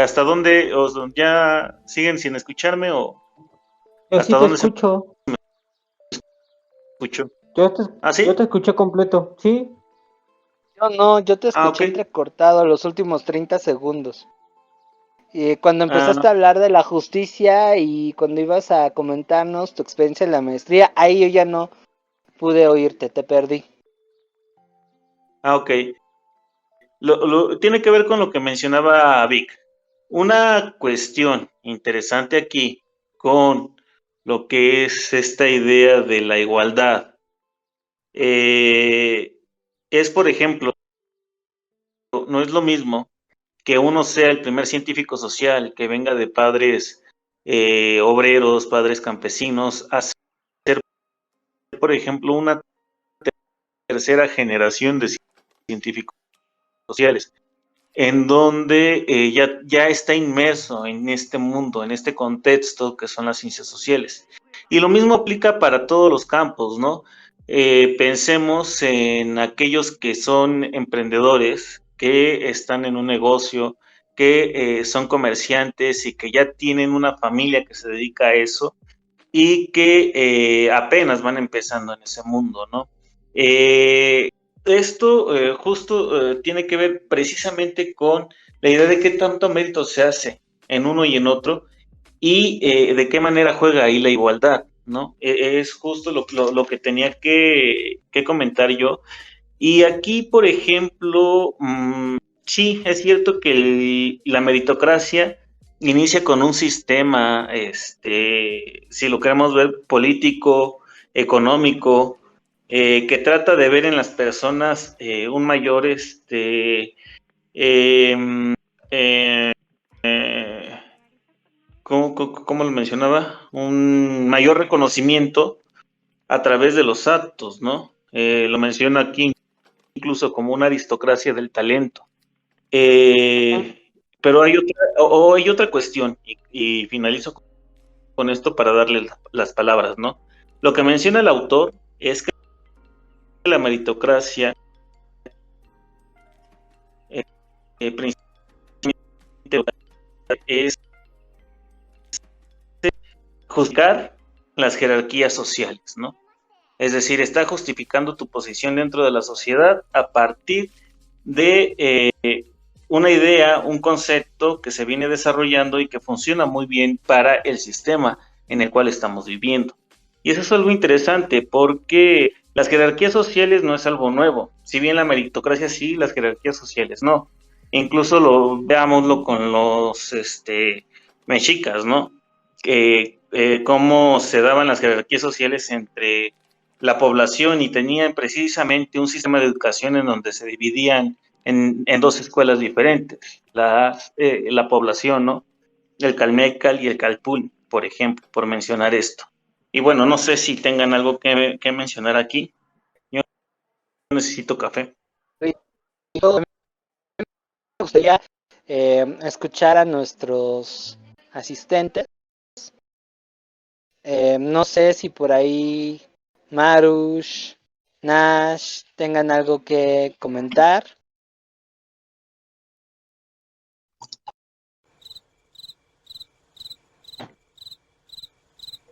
¿Hasta dónde? ¿Ya siguen sin escucharme o Yo sí hasta te dónde se escucho. escuchó? Yo te, ¿Ah, yo sí? te escuché completo. Sí. yo no, yo te Ah, escuché ok. entrecortado los últimos 30 segundos. Y cuando empezaste a Ah, hablar de la justicia y cuando ibas a comentarnos tu experiencia en la maestría, ahí yo ya no pude oírte, te perdí. ok. Tiene que ver con lo que mencionaba Vic. Una cuestión interesante aquí con lo que es esta idea de la igualdad es, por ejemplo, no es lo mismo que uno sea el primer científico social que venga de padres obreros, padres campesinos, a ser, por ejemplo, una tercera generación de científicos sociales, en donde ya está inmerso en este mundo, en este contexto que son las ciencias sociales. Y lo mismo aplica para todos los campos, ¿no? Pensemos en aquellos que son emprendedores, que están en un negocio, que son comerciantes y que ya tienen una familia que se dedica a eso y que apenas van empezando en ese mundo, ¿no? Esto justo tiene que ver precisamente con la idea de qué tanto mérito se hace en uno y en otro, y de qué manera juega ahí la igualdad, ¿no? Es justo lo que tenía que comentar yo. Y aquí, por ejemplo, sí, es cierto que la meritocracia inicia con un sistema, si lo queremos ver, político, económico, que trata de ver en las personas un mayor, em, eh, ¿cómo lo mencionaba? Un mayor reconocimiento a través de los actos, ¿no? Lo menciona aquí incluso como una aristocracia del talento. Pero hay otra cuestión, y finalizo con esto para darle las palabras, ¿no? Lo que menciona el autor es que la meritocracia principalmente es juzgar las jerarquías sociales, ¿no? Es decir, está justificando tu posición dentro de la sociedad a partir de una idea, un concepto que se viene desarrollando y que funciona muy bien para el sistema en el cual estamos viviendo. Y eso es algo interesante porque las jerarquías sociales no es algo nuevo. Si bien la meritocracia sí, las jerarquías sociales no. Incluso veámoslo con los mexicas, ¿no? Cómo se daban las jerarquías sociales entre la población y tenían precisamente un sistema de educación en donde se dividían en dos escuelas diferentes, la población, ¿no? El Calmecal y el Calpul, por ejemplo, por mencionar esto. Y bueno, no sé si tengan algo que mencionar aquí. Yo necesito café. Yo me gustaría escuchar a nuestros asistentes. No sé si por ahí Marush, Nash tengan algo que comentar.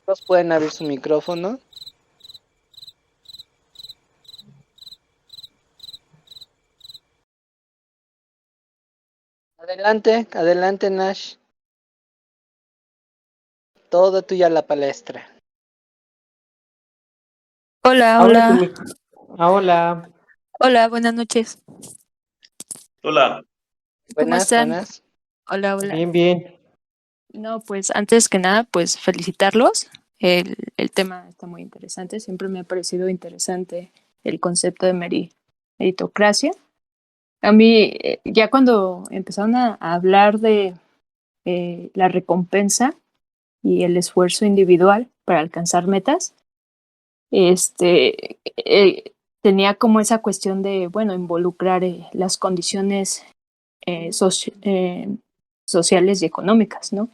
Todos pueden abrir su micrófono. Adelante, adelante Nash. Todo tuya la palestra. Hola, Abre tu hola, mic- hola. hola, buenas noches. Hola. ¿Cómo Buenas, están? buenas. Hola, hola. Bien, bien. No, pues antes que nada, pues felicitarlos. El tema está muy interesante. Siempre me ha parecido interesante el concepto de meritocracia. A mí, ya cuando empezaron a hablar de la recompensa y el esfuerzo individual para alcanzar metas, tenía como esa cuestión de, bueno, involucrar las condiciones sociales y económicas, ¿no?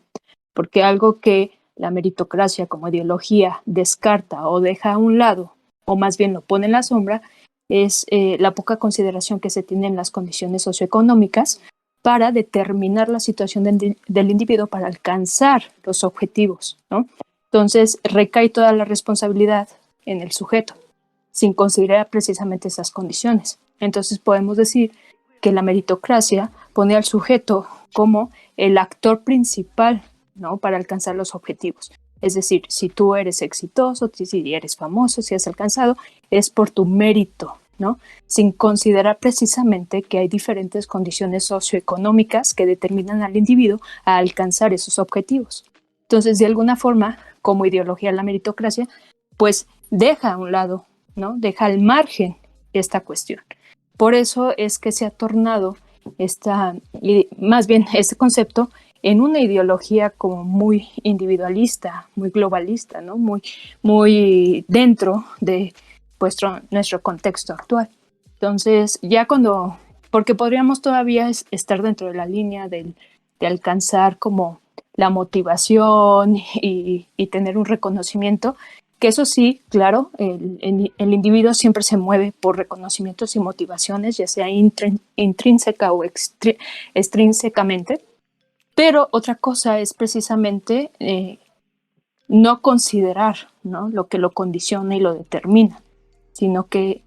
Porque algo que la meritocracia como ideología descarta o deja a un lado, o más bien lo pone en la sombra, es la poca consideración que se tiene en las condiciones socioeconómicas para determinar la situación del individuo para alcanzar los objetivos, ¿no? Entonces recae toda la responsabilidad en el sujeto, sin considerar precisamente esas condiciones. Entonces podemos decir que la meritocracia pone al sujeto como el actor principal, ¿no? Para alcanzar los objetivos. Es decir, si tú eres exitoso, si eres famoso, si has alcanzado, es por tu mérito, ¿no? Sin considerar precisamente que hay diferentes condiciones socioeconómicas que determinan al individuo a alcanzar esos objetivos. Entonces, de alguna forma, como ideología la meritocracia, pues deja a un lado, ¿no? Deja al margen esta cuestión. Por eso es que se ha tornado más bien este concepto en una ideología como muy individualista, muy globalista, ¿no? Muy dentro de nuestro contexto actual. Entonces, porque podríamos todavía estar dentro de la línea de alcanzar como la motivación y tener un reconocimiento, que eso sí, claro, el individuo siempre se mueve por reconocimientos y motivaciones, ya sea intrínseca o extrínsecamente, pero otra cosa es precisamente no considerar, ¿no? Lo que lo condiciona y lo determina, sino que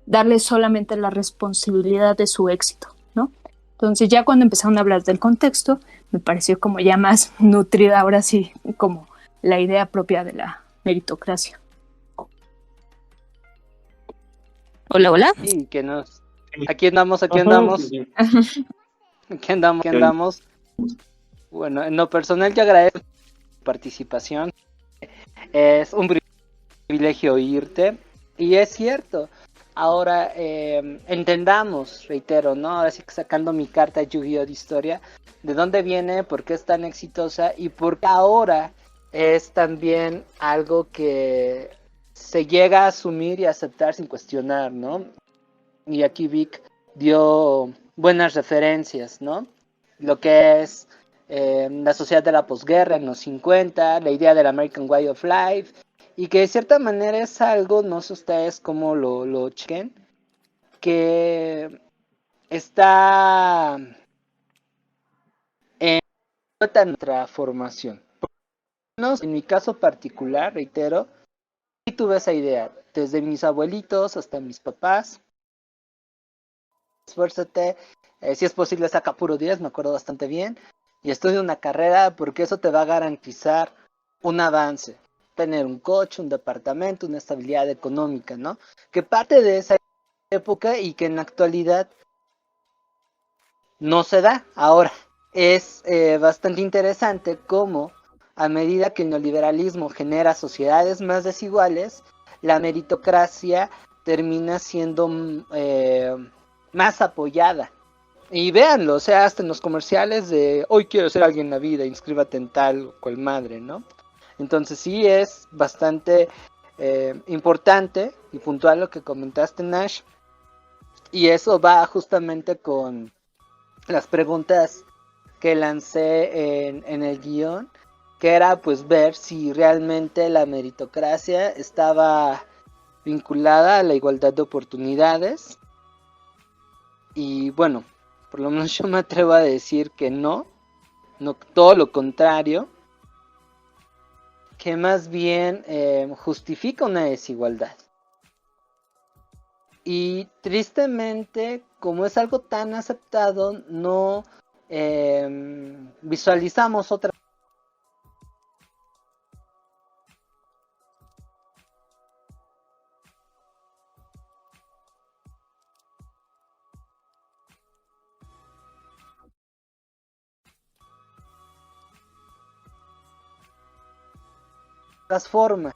darle solamente la responsabilidad de su éxito, ¿no? Entonces ya cuando empezaron a hablar del contexto, me pareció como ya más nutrida ahora sí, como la idea propia de la meritocracia. Hola, hola. Y que nos... Aquí andamos, Ajá, aquí andamos. Bueno, en lo personal yo agradezco tu participación. Es un privilegio oírte. Y es cierto. Ahora entendamos, reitero, ¿no? Ahora sí que sacando mi carta Yu-Gi-Oh! De historia, de dónde viene, por qué es tan exitosa y por qué ahora es también algo que se llega a asumir y aceptar sin cuestionar, ¿no? Y aquí Vic dio buenas referencias, ¿no? Lo que es la sociedad de la posguerra en los 50, la idea del American Way of Life, y que de cierta manera es algo, no sé ustedes cómo lo chequen, que está en nuestra formación. En mi caso particular, reitero, sí tuve esa idea, desde mis abuelitos hasta mis papás. Esfuérzate, si es posible saca puro 10, me acuerdo bastante bien, y estudia una carrera porque eso te va a garantizar un avance, tener un coche, un departamento, una estabilidad económica, ¿no? Que parte de esa época y que en la actualidad no se da. Ahora, es bastante interesante cómo a medida que el neoliberalismo genera sociedades más desiguales, la meritocracia termina siendo más apoyada. Y véanlo, o sea, hasta en los comerciales de hoy quiero ser alguien en la vida, inscríbate en tal o cual madre, ¿no? Entonces sí es bastante importante y puntual lo que comentaste, Nash. Y eso va justamente con las preguntas que lancé en el guión, que era pues ver si realmente la meritocracia estaba vinculada a la igualdad de oportunidades. Y bueno, por lo menos yo me atrevo a decir que no, todo lo contrario, que más bien justifica una desigualdad. Y tristemente, como es algo tan aceptado, no visualizamos otras formas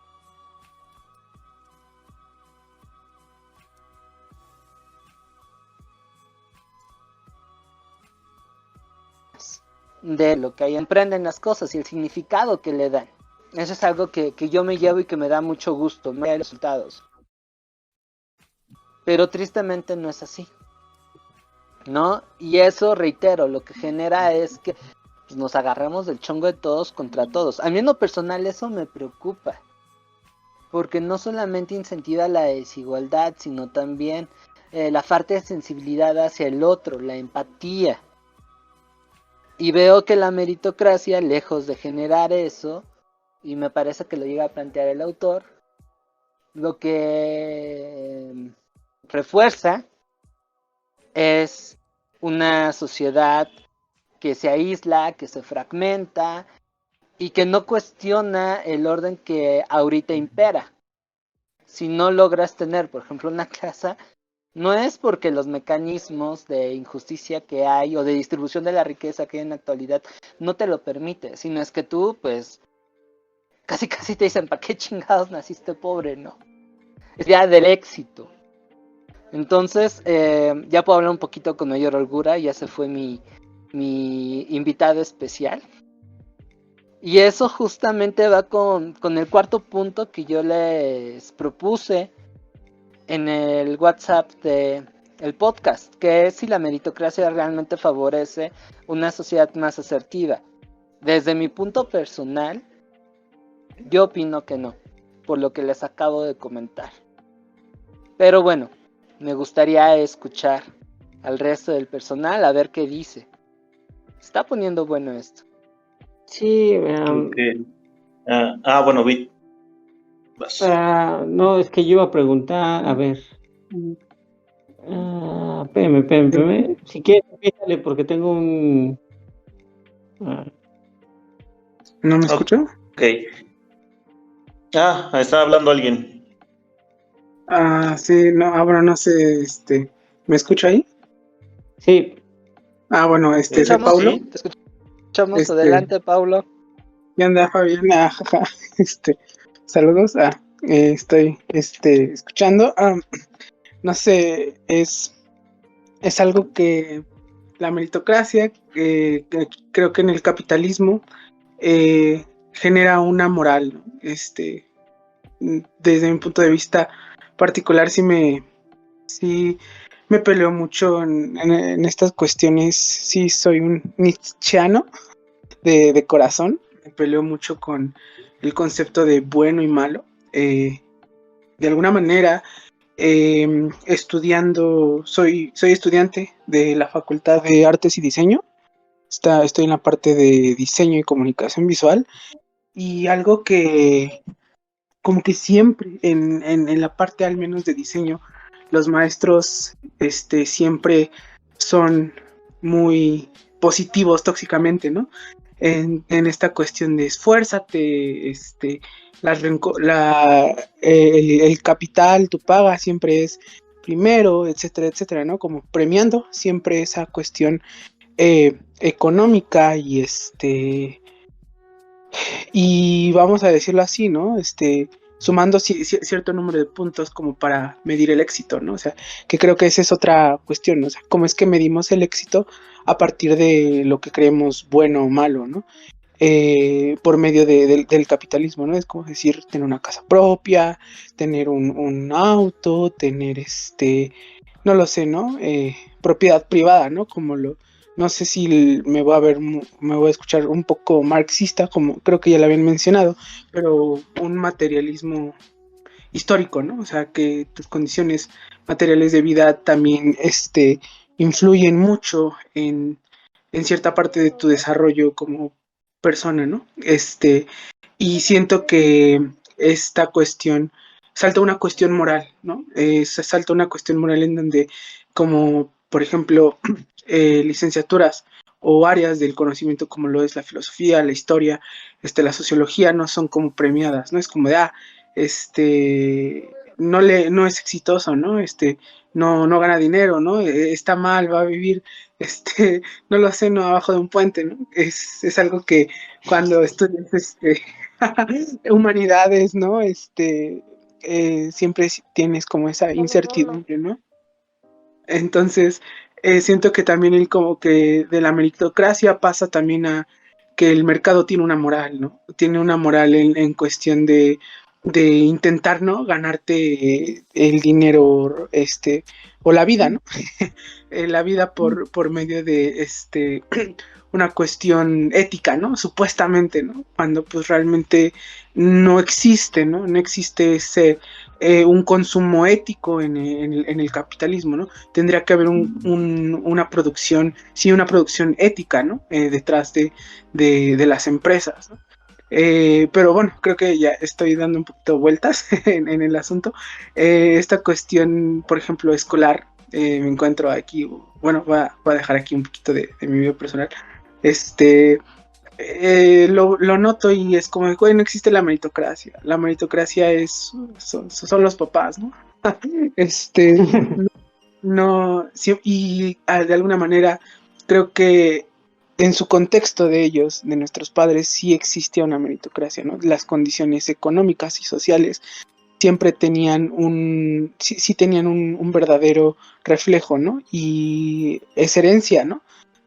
de lo que ahí emprenden las cosas y el significado que le dan. Eso es algo que yo me llevo y que me da mucho gusto, me da resultados. Pero tristemente no es así, ¿no? Y eso, reitero, lo que genera es que pues, nos agarramos del chongo de todos contra todos. A mí en lo personal eso me preocupa, porque no solamente incentiva la desigualdad, sino también la falta de sensibilidad hacia el otro, la empatía. Y veo que la meritocracia, lejos de generar eso, y me parece que lo llega a plantear el autor, lo que refuerza es una sociedad que se aísla, que se fragmenta y que no cuestiona el orden que ahorita impera. Si no logras tener, por ejemplo, una casa, no es porque los mecanismos de injusticia que hay o de distribución de la riqueza que hay en la actualidad no te lo permite, sino es que tú, pues, casi te dicen, ¿para qué chingados naciste pobre, no? Es ya del éxito. Entonces, ya puedo hablar un poquito con mayor holgura, ya se fue mi invitado especial. Y eso justamente va con el cuarto punto que yo les propuse en el WhatsApp del podcast, que es si la meritocracia realmente favorece una sociedad más asertiva. Desde mi punto personal, yo opino que no, por lo que les acabo de comentar. Pero bueno, me gustaría escuchar al resto del personal a ver qué dice. Está poniendo bueno esto. Sí, bueno, vi. no, es que yo iba a preguntar, a ver, Espérame. Si quieres, fíjale, porque tengo un... ¿No me escucho? Ok. Estaba hablando alguien. Sí, no, ahora no sé, ¿me escucha ahí? Sí, Bueno, soy Escuchamos, Paulo. sí, te escuchamos. Este- Adelante, Paulo. ¿Qué onda, Fabián? Jaja, saludos. Estoy, escuchando. No sé, es algo que la meritocracia, que creo que en el capitalismo genera una moral, ¿no? Desde mi punto de vista particular, sí me peleo mucho en estas cuestiones. Sí, soy un nietzscheano de corazón. Me peleo mucho con el concepto de bueno y malo. De alguna manera, soy estudiante de la Facultad de Artes y Diseño. Estoy en la parte de diseño y comunicación visual. Y algo que como que siempre en la parte al menos de diseño, los maestros siempre son muy positivos tóxicamente, ¿no? En esta cuestión de esfuérzate, el capital, tu paga siempre es primero, etcétera, etcétera, ¿no? Como premiando siempre esa cuestión económica y vamos a decirlo así, ¿no? Sumando cierto número de puntos como para medir el éxito, ¿no? O sea, que creo que esa es otra cuestión, ¿no? O sea, cómo es que medimos el éxito a partir de lo que creemos bueno o malo, ¿no? Por medio del capitalismo, ¿no? Es como decir, tener una casa propia, tener un auto, tener no lo sé, ¿no? Propiedad privada, ¿no? No sé si me voy a escuchar un poco marxista, como creo que ya lo habían mencionado, pero un materialismo histórico, ¿no? O sea, que tus condiciones materiales de vida también influyen mucho en cierta parte de tu desarrollo como persona, ¿no? Y siento que esta cuestión salta una cuestión moral, ¿no? Salta una cuestión moral en donde, como por ejemplo, licenciaturas o áreas del conocimiento como lo es la filosofía, la historia, la sociología, no son como premiadas, ¿no? Es como de, no es exitoso, ¿no? No gana dinero, ¿no? Está mal, va a vivir, no lo sé, no abajo de un puente, ¿no? Es algo que cuando estudias, humanidades, ¿no? Siempre tienes como esa incertidumbre, ¿no? Entonces, siento que también como que de la meritocracia pasa también a que el mercado tiene una moral, ¿no? Tiene una moral en cuestión de intentar, ¿no? Ganarte el dinero, o la vida, ¿no? La vida por medio de, una cuestión ética, ¿no? Supuestamente, ¿no? Cuando pues realmente no existe, ¿no? No existe un consumo ético en el capitalismo, ¿no? Tendría que haber una producción, sí, una producción ética, ¿no? Detrás de las empresas, ¿no? Pero bueno, creo que ya estoy dando un poquito vueltas en el asunto. Esta cuestión, por ejemplo, escolar, me encuentro aquí, bueno, voy a dejar aquí un poquito de mi vida personal. Lo noto y es como, güey, no existe la meritocracia. La meritocracia son los papás, ¿no? No, sí, y de alguna manera creo que en su contexto de ellos, de nuestros padres, sí existía una meritocracia, ¿no? Las condiciones económicas y sociales siempre tenían sí tenían un verdadero reflejo, ¿no? Y es herencia, ¿no?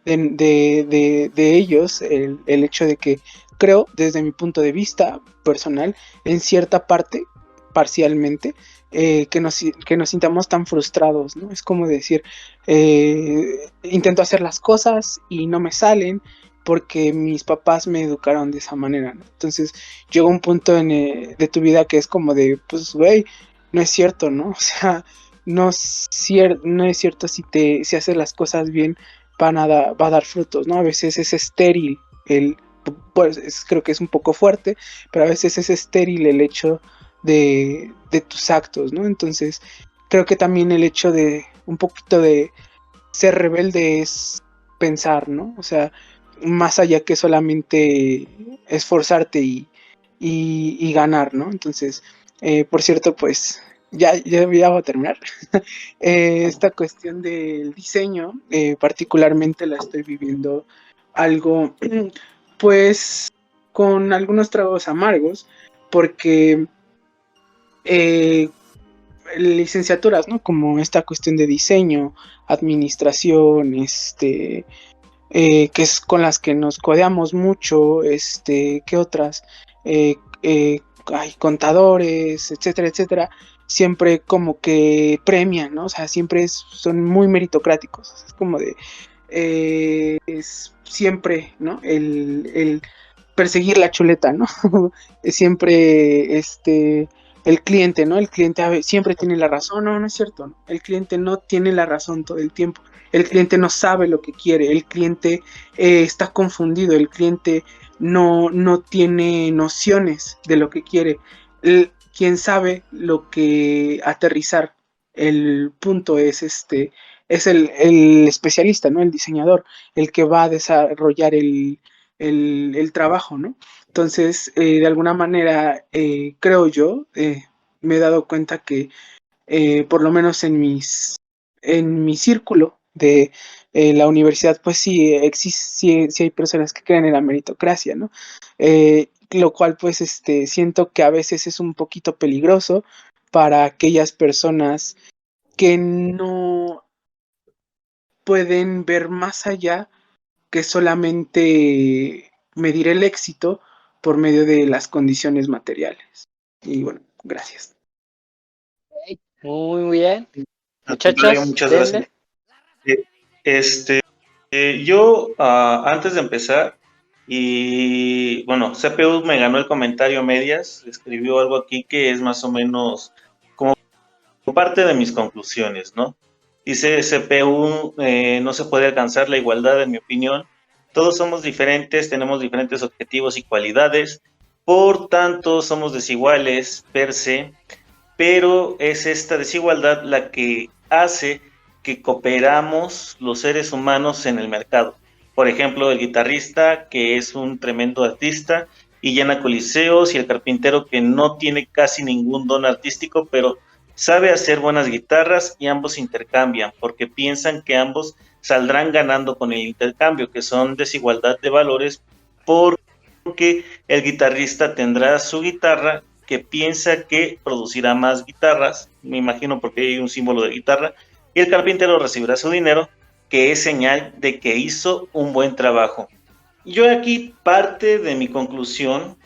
De ellos, el hecho de que creo, desde mi punto de vista personal, en cierta parte, parcialmente, que nos sintamos tan frustrados, ¿no? Es como decir, intento hacer las cosas y no me salen porque mis papás me educaron de esa manera, ¿no? Entonces llega un punto de tu vida que es como de, pues, güey, no es cierto, ¿no? O sea, no es cierto si haces las cosas bien, va a dar frutos, ¿no? A veces es estéril pues creo que es un poco fuerte, pero a veces es estéril el hecho de tus actos, ¿no? Entonces, creo que también el hecho de un poquito de ser rebelde es pensar, ¿no? O sea, más allá que solamente esforzarte y ganar, ¿no? Entonces, por cierto, pues ya voy a terminar. Esta cuestión del diseño, particularmente la estoy viviendo algo, pues, con algunos tragos amargos, porque licenciaturas, ¿no? Como esta cuestión de diseño, administración, que es con las que nos codeamos mucho, ¿qué otras? Eh, hay contadores, etcétera, etcétera, siempre como que premian, ¿no? O sea, siempre son muy meritocráticos, o sea, es como de, es siempre, ¿no? El perseguir la chuleta, ¿no? Siempre, el cliente, ¿no? El cliente siempre tiene la razón, no es cierto, ¿no? El cliente no tiene la razón todo el tiempo. El cliente no sabe lo que quiere, el cliente está confundido, el cliente no tiene nociones de lo que quiere. Quien sabe lo que aterrizar el punto es el especialista, ¿no? El diseñador, el que va a desarrollar el trabajo, ¿no? Entonces, de alguna manera, creo yo, me he dado cuenta que por lo menos en mi círculo de la universidad, pues sí, sí hay personas que creen en la meritocracia, ¿no? Lo cual, pues, siento que a veces es un poquito peligroso para aquellas personas que no pueden ver más allá que solamente medir el éxito por medio de las condiciones materiales. Y bueno, gracias. Muy bien. Al contrario, Muchachos, muchas denle. gracias. Yo, antes de empezar, y bueno, CPU me ganó el comentario a medias, escribió algo aquí que es más o menos como parte de mis conclusiones, ¿no? Dice CPU, no se puede alcanzar la igualdad, en mi opinión. Todos somos diferentes, tenemos diferentes objetivos y cualidades, por tanto somos desiguales per se, pero es esta desigualdad la que hace que cooperamos los seres humanos en el mercado. Por ejemplo, el guitarrista, que es un tremendo artista y llena coliseos, y el carpintero, que no tiene casi ningún don artístico, pero sabe hacer buenas guitarras, y ambos intercambian porque piensan que ambos saldrán ganando con el intercambio, que son desigualdad de valores, porque el guitarrista tendrá su guitarra que piensa que producirá más guitarras, me imagino porque hay un símbolo de guitarra, y el carpintero recibirá su dinero, que es señal de que hizo un buen trabajo. Yo aquí parte de mi conclusión,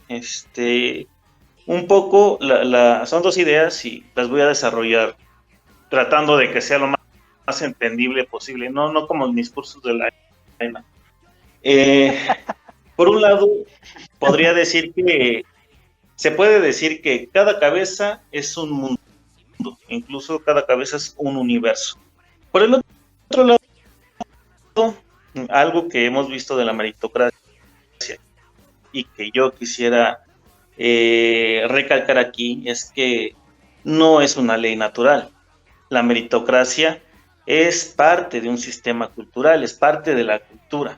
un poco, son dos ideas y las voy a desarrollar tratando de que sea lo más entendible posible, no como mis cursos de la ENA. Por un lado, podría decir que se puede decir que cada cabeza es un mundo, incluso cada cabeza es un universo. Por el otro lado, algo que hemos visto de la meritocracia y que yo quisiera recalcar aquí es que no es una ley natural. La meritocracia es parte de un sistema cultural, es parte de la cultura,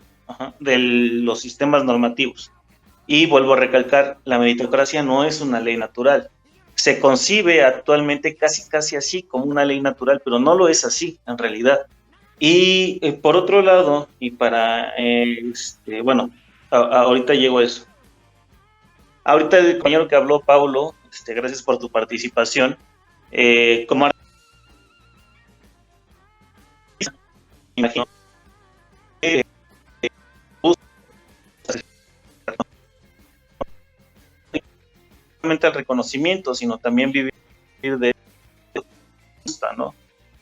de los sistemas normativos. Y vuelvo a recalcar, la meritocracia no es una ley natural. Se concibe actualmente casi así, como una ley natural, pero no lo es así en realidad. Y por otro lado, y para, bueno, ahorita llego a eso. Ahorita el compañero que habló, Paulo, gracias por tu participación. Como imagino, el reconocimiento, sino también vivir de gusta, ¿no?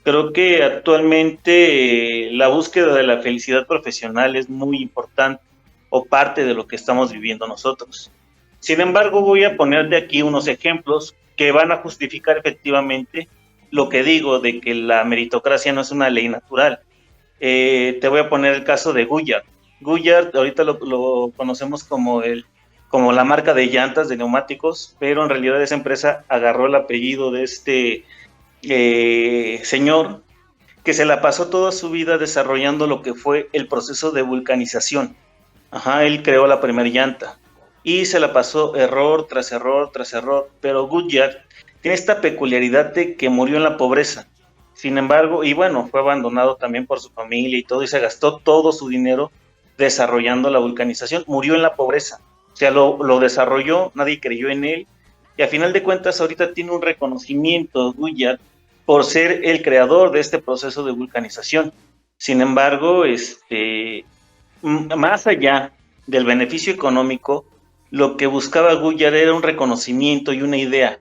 Creo que actualmente la búsqueda de la felicidad profesional es muy importante, o parte de lo que estamos viviendo nosotros. Sin embargo, voy a poner de aquí unos ejemplos que van a justificar efectivamente lo que digo de que la meritocracia no es una ley natural. Te voy a poner el caso de Goodyear. Goodyear ahorita lo conocemos como la marca de llantas, de neumáticos, pero en realidad esa empresa agarró el apellido de este señor, que se la pasó toda su vida desarrollando lo que fue el proceso de vulcanización. Él creó la primera llanta y se la pasó error tras error tras error, pero Goodyear tiene esta peculiaridad de que murió en la pobreza. Sin embargo, y bueno, fue abandonado también por su familia y todo, y se gastó todo su dinero desarrollando la vulcanización. Murió en la pobreza, o sea, lo desarrolló, nadie creyó en él, y a final de cuentas ahorita tiene un reconocimiento Goodyear por ser el creador de este proceso de vulcanización. Sin embargo, más allá del beneficio económico, lo que buscaba Goodyear era un reconocimiento y una idea.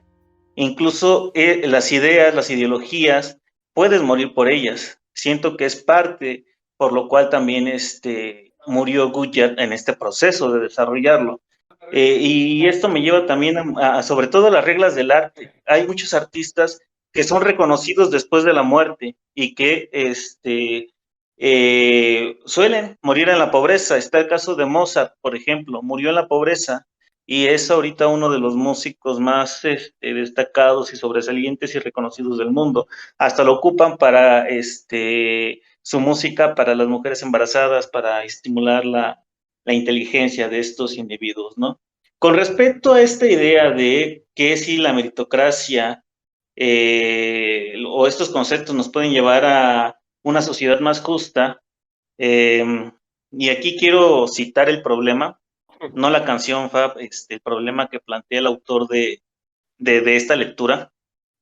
Incluso las ideas, las ideologías, puedes morir por ellas. Siento que es parte por lo cual también murió Goodyear en este proceso de desarrollarlo. Y esto me lleva también sobre todo a las reglas del arte. Hay muchos artistas que son reconocidos después de la muerte y que suelen morir en la pobreza. Está el caso de Mozart, por ejemplo, murió en la pobreza y es ahorita uno de los músicos más destacados y sobresalientes y reconocidos del mundo. Hasta lo ocupan para su música para las mujeres embarazadas, para estimular la inteligencia de estos individuos, ¿no? Con respecto a esta idea de que si la meritocracia o estos conceptos nos pueden llevar a una sociedad más justa, y aquí quiero citar el problema, no la canción, Fab, el problema que plantea el autor de esta lectura.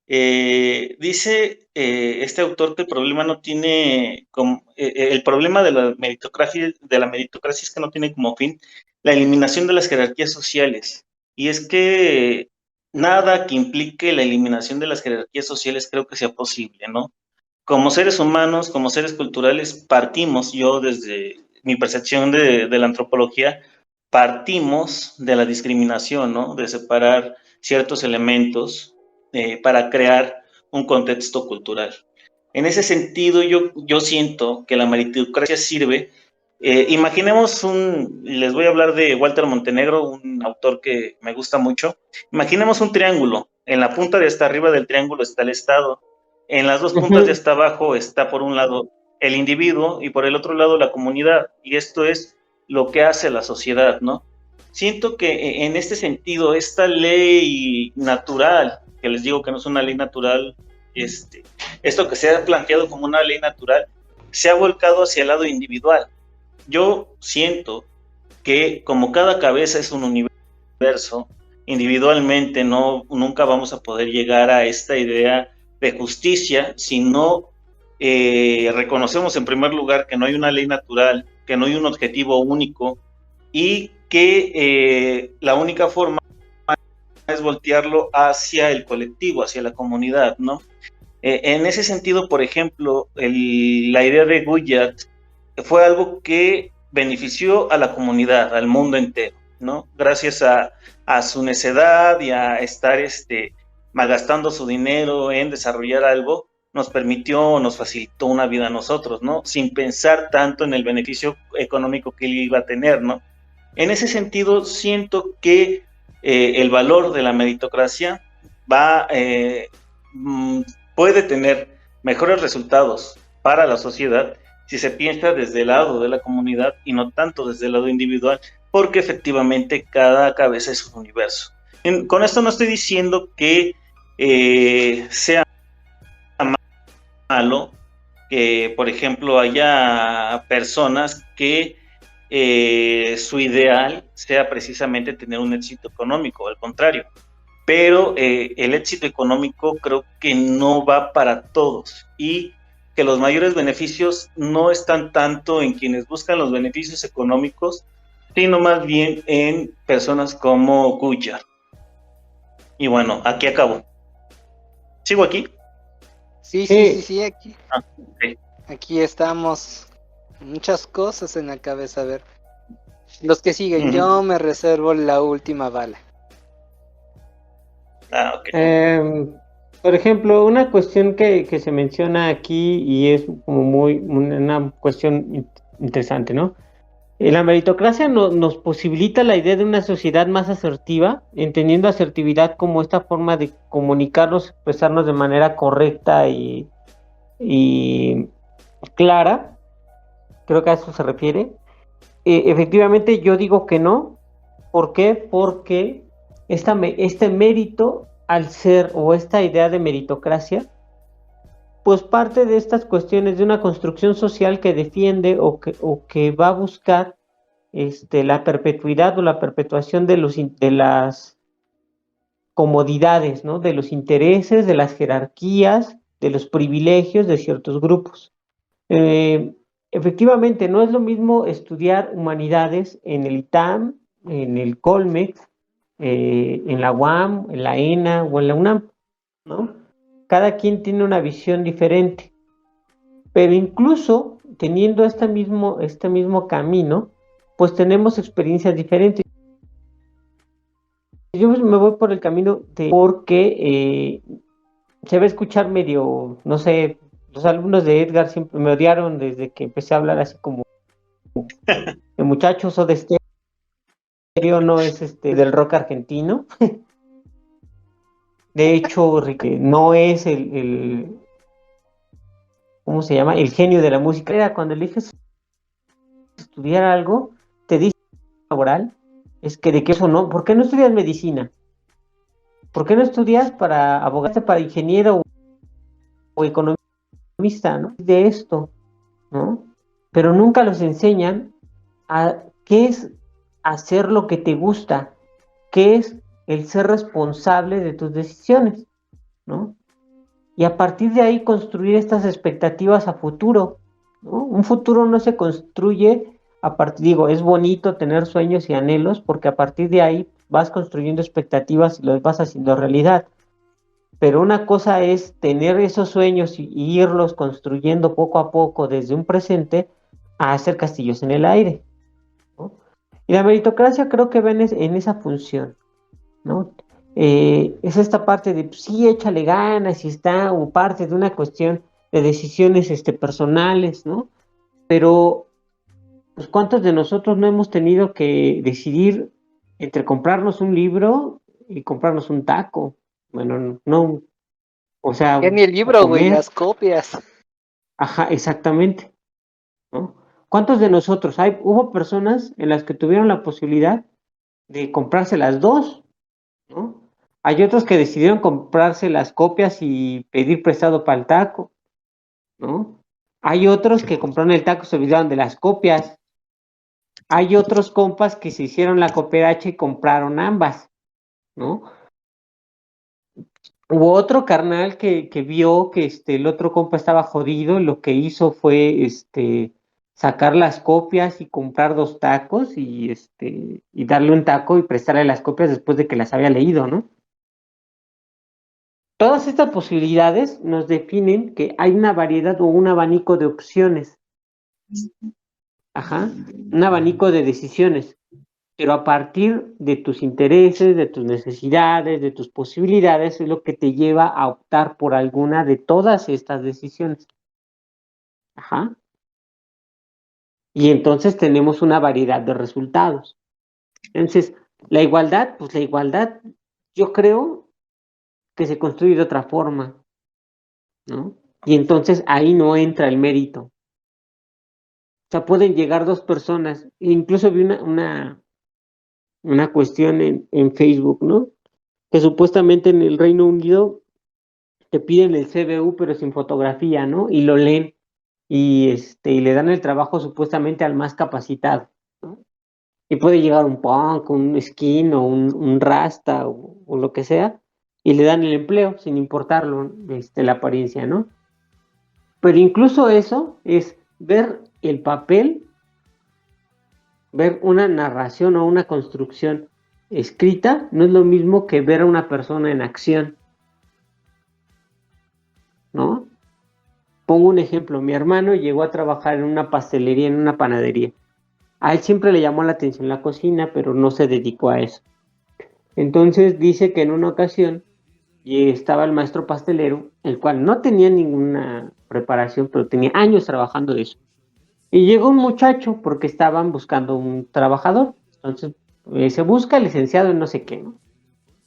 Dice este autor que el problema no tiene el problema de la meritocracia es que no tiene como fin la eliminación de las jerarquías sociales, y es que nada que implique la eliminación de las jerarquías sociales creo que sea posible, ¿no? Como seres humanos, como seres culturales, partimos, yo desde mi percepción de la antropología, partimos de la discriminación, ¿no? De separar ciertos elementos para crear un contexto cultural. En ese sentido, yo siento que la meritocracia sirve. Imaginemos les voy a hablar de Walter Montenegro, un autor que me gusta mucho. Imaginemos un triángulo. En la punta de hasta arriba del triángulo está el Estado. En las dos puntas de hasta abajo está por un lado el individuo y por el otro lado la comunidad. Y esto es lo que hace la sociedad, ¿no? Siento que en este sentido, esta ley natural, que les digo que no es una ley natural, esto que se ha planteado como una ley natural, se ha volcado hacia el lado individual. Yo siento que como cada cabeza es un universo, individualmente nunca vamos a poder llegar a esta idea de justicia si no reconocemos en primer lugar que no hay una ley natural, que no hay un objetivo único y que la única forma es voltearlo hacia el colectivo, hacia la comunidad, ¿no? En ese sentido, por ejemplo, la idea de Goodyear fue algo que benefició a la comunidad, al mundo entero, ¿no? Gracias a su necedad y a estar malgastando su dinero en desarrollar algo, nos facilitó una vida a nosotros, ¿no? Sin pensar tanto en el beneficio económico que él iba a tener, ¿no? En ese sentido, siento que el valor de la meritocracia puede tener mejores resultados para la sociedad si se piensa desde el lado de la comunidad y no tanto desde el lado individual, porque efectivamente cada cabeza es un universo. Con esto no estoy diciendo que sea malo que, por ejemplo, haya personas que su ideal sea precisamente tener un éxito económico, al contrario, pero el éxito económico creo que no va para todos y que los mayores beneficios no están tanto en quienes buscan los beneficios económicos, sino más bien en personas como Goodyear. Y bueno, aquí acabo. ¿Sigo aquí? Sí, aquí. Okay. Aquí estamos. Muchas cosas en la cabeza, a ver. Los que siguen, yo me reservo la última bala. Okay. Por ejemplo, una cuestión que se menciona aquí y es como una cuestión interesante, ¿no? La meritocracia nos posibilita la idea de una sociedad más asertiva, entendiendo asertividad como esta forma de comunicarnos, expresarnos de manera correcta y y clara, creo que a eso se refiere. Efectivamente, yo digo que no. ¿Por qué? Porque este mérito, al ser, o esta idea de meritocracia, pues parte de estas cuestiones de una construcción social que defiende o que va a buscar la perpetuidad o la perpetuación de las comodidades, ¿no? De los intereses, de las jerarquías, de los privilegios de ciertos grupos. Efectivamente, no es lo mismo estudiar humanidades en el ITAM, en el Colmex, en la UAM, en la ENA o en la UNAM, ¿no? Cada quien tiene una visión diferente, pero incluso teniendo este mismo camino, pues tenemos experiencias diferentes. Yo me voy por el camino porque se va a escuchar medio, no sé, los alumnos de Edgar siempre me odiaron desde que empecé a hablar así como de muchachos o de estéreo, no es del rock argentino. De hecho, no es ¿cómo se llama? El genio de la música. Era cuando eliges estudiar algo, te dice laboral, es que de qué eso no. ¿Por qué no estudias medicina? ¿Por qué no estudias para abogado, para ingeniero o economista, ¿no? De esto, ¿no? Pero nunca los enseñan a qué es hacer lo que te gusta, qué es el ser responsable de tus decisiones, ¿no? Y a partir de ahí construir estas expectativas a futuro, ¿no? Un futuro no se construye es bonito tener sueños y anhelos porque a partir de ahí vas construyendo expectativas y los vas haciendo realidad. Pero una cosa es tener esos sueños y irlos construyendo poco a poco desde un presente a hacer castillos en el aire, ¿no? Y la meritocracia creo que ven en esa función, ¿no? Es esta parte de, pues, sí, échale ganas y está, o parte de una cuestión de decisiones personales, ¿no? Pero, pues, ¿cuántos de nosotros no hemos tenido que decidir entre comprarnos un libro y comprarnos un taco? Bueno, no, o sea, Ya ni el libro, güey, las copias. Ajá, exactamente, ¿no? ¿Cuántos de nosotros hubo personas en las que tuvieron la posibilidad de comprarse las dos, ¿no? Hay otros que decidieron comprarse las copias y pedir prestado para el taco, ¿no? Hay otros que compraron el taco y se olvidaron de las copias. Hay otros compas que se hicieron la cooperacha y compraron ambas, ¿no? Hubo otro carnal que vio que el otro compa estaba jodido y lo que hizo fue sacar las copias y comprar dos tacos y darle un taco y prestarle las copias después de que las había leído, ¿no? Todas estas posibilidades nos definen que hay una variedad o un abanico de opciones. Ajá, un abanico de decisiones. Pero a partir de tus intereses, de tus necesidades, de tus posibilidades, es lo que te lleva a optar por alguna de todas estas decisiones. Ajá. Y entonces tenemos una variedad de resultados. Entonces, la igualdad, yo creo que se construye de otra forma, ¿no? Y entonces ahí no entra el mérito. O sea, pueden llegar dos personas, e incluso vi una cuestión en Facebook, ¿no? Que supuestamente en el Reino Unido te piden el CBU pero sin fotografía, ¿no? Y lo leen y le dan el trabajo supuestamente al más capacitado, ¿no? Y puede llegar un punk, un skin o un rasta o lo que sea y le dan el empleo sin importarlo la apariencia, ¿no? Pero incluso eso es ver el papel, ver una narración o una construcción escrita, no es lo mismo que ver a una persona en acción, ¿no? Pongo un ejemplo, mi hermano llegó a trabajar en una pastelería, en una panadería. A él siempre le llamó la atención la cocina, pero no se dedicó a eso. Entonces dice que en una ocasión estaba el maestro pastelero, el cual no tenía ninguna preparación, pero tenía años trabajando de eso. Y llegó un muchacho porque estaban buscando un trabajador. Entonces se busca licenciado en no sé qué, ¿no?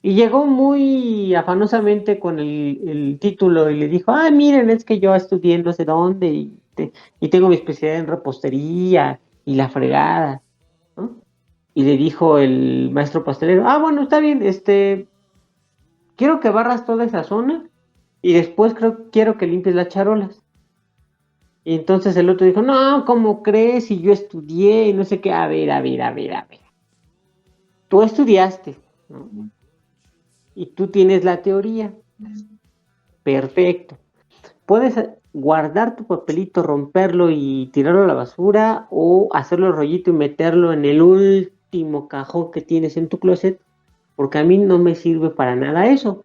Y llegó muy afanosamente con el título y le dijo, ah, miren, es que yo estudié en no sé dónde y tengo mi especialidad en repostería y la fregada, ¿no? Y le dijo el maestro pastelero, ah, bueno, está bien, quiero que barras toda esa zona y después quiero que limpies las charolas. Y entonces el otro dijo, no, ¿cómo crees? Si yo estudié y no sé qué, a ver. Tú estudiaste, ¿no? Y tú tienes la teoría. Perfecto. Puedes guardar tu papelito, romperlo y tirarlo a la basura o hacerlo rollito y meterlo en el último cajón que tienes en tu closet, porque a mí no me sirve para nada eso.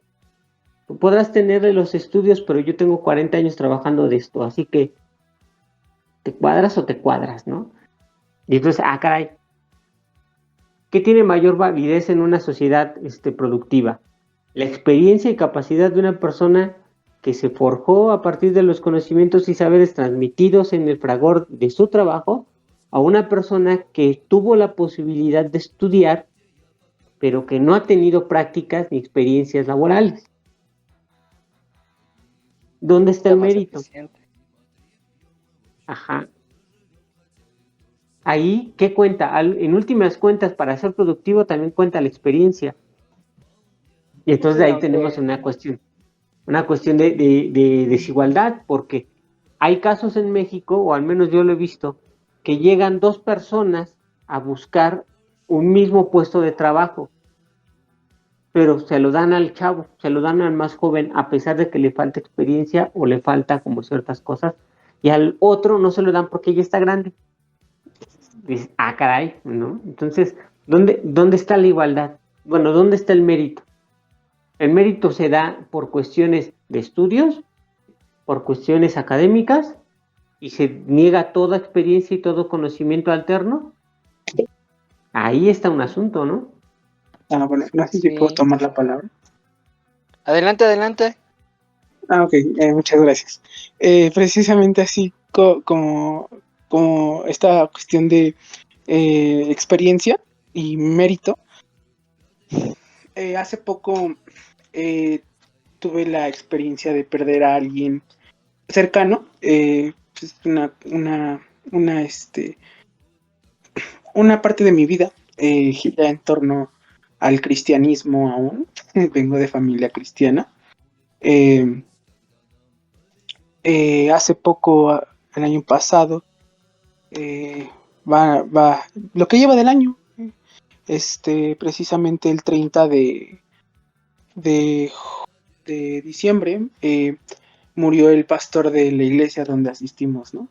Tú podrás tener los estudios, pero yo tengo 40 años trabajando de esto, así que te cuadras o te cuadras, ¿no? Y entonces, caray, ¿qué tiene mayor validez en una sociedad productiva? La experiencia y capacidad de una persona que se forjó a partir de los conocimientos y saberes transmitidos en el fragor de su trabajo, a una persona que tuvo la posibilidad de estudiar, pero que no ha tenido prácticas ni experiencias laborales. ¿Dónde está el Más mérito? eficiente. Ajá. Ahí, ¿qué cuenta? En últimas cuentas, para ser productivo también cuenta la experiencia. Y entonces Sí, ahí tenemos aunque una cuestión de desigualdad, porque hay casos en México, o al menos yo lo he visto, que llegan dos personas a buscar un mismo puesto de trabajo, pero se lo dan al chavo, se lo dan al más joven, a pesar de que le falta experiencia o le falta como ciertas cosas, y al otro no se lo dan porque ya está grande. Dices, caray, ¿no? Entonces, ¿dónde está la igualdad? Bueno, ¿dónde está el mérito? El mérito se da por cuestiones de estudios, por cuestiones académicas, y se niega toda experiencia y todo conocimiento alterno. Ahí está un asunto, ¿no? Bueno, no sé si puedo sí. tomar la palabra. Adelante, adelante. Ok, muchas gracias. Precisamente así como esta cuestión de experiencia y mérito, hace poco tuve la experiencia de perder a alguien cercano, pues una parte de mi vida gira en torno al cristianismo aún. Vengo de familia cristiana. Eh, Hace poco, el año pasado, lo que lleva del año, precisamente el 30 de, de diciembre, murió el pastor de la iglesia donde asistimos, ¿no?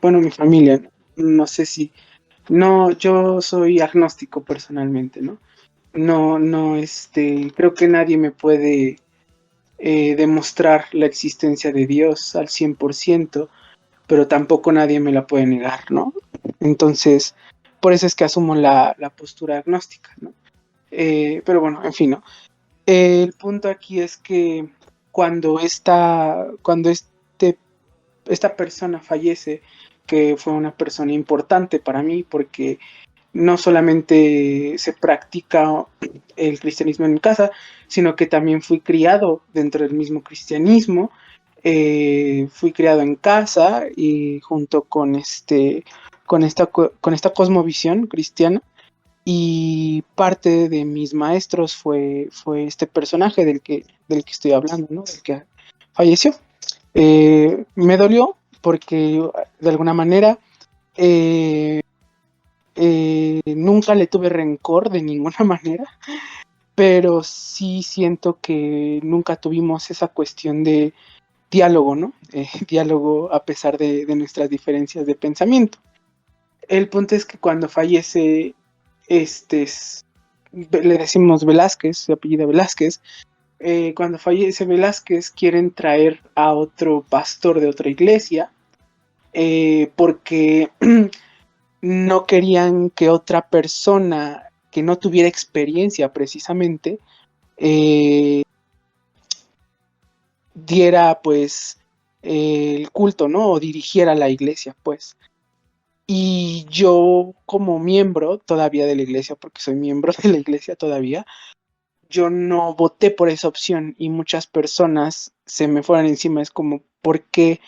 Bueno, mi familia, no sé si, no, yo soy agnóstico personalmente, ¿no? No, creo que nadie me puede demostrar la existencia de Dios al 100%, pero tampoco nadie me la puede negar, ¿no? Entonces, por eso es que asumo la postura agnóstica, ¿no? Pero bueno, en fin, ¿no? El punto aquí es que cuando esta persona fallece, que fue una persona importante para mí, porque no solamente se practica el cristianismo en casa, sino que también fui criado dentro del mismo cristianismo. Fui criado en casa y junto con esta cosmovisión cristiana, y parte de mis maestros fue este personaje del que estoy hablando, ¿no? Del que falleció. Me dolió porque de alguna manera nunca le tuve rencor de ninguna manera, pero sí siento que nunca tuvimos esa cuestión de diálogo, ¿no? Diálogo a pesar de nuestras diferencias de pensamiento. El punto es que cuando fallece, le decimos Velázquez, su apellido Velázquez. Cuando fallece Velázquez, quieren traer a otro pastor de otra iglesia, porque no querían que otra persona que no tuviera experiencia precisamente diera pues el culto, ¿no? O dirigiera la iglesia, pues. Y yo como miembro todavía de la iglesia, porque soy miembro de la iglesia todavía, yo no voté por esa opción y muchas personas se me fueron encima. Es como, ¿por qué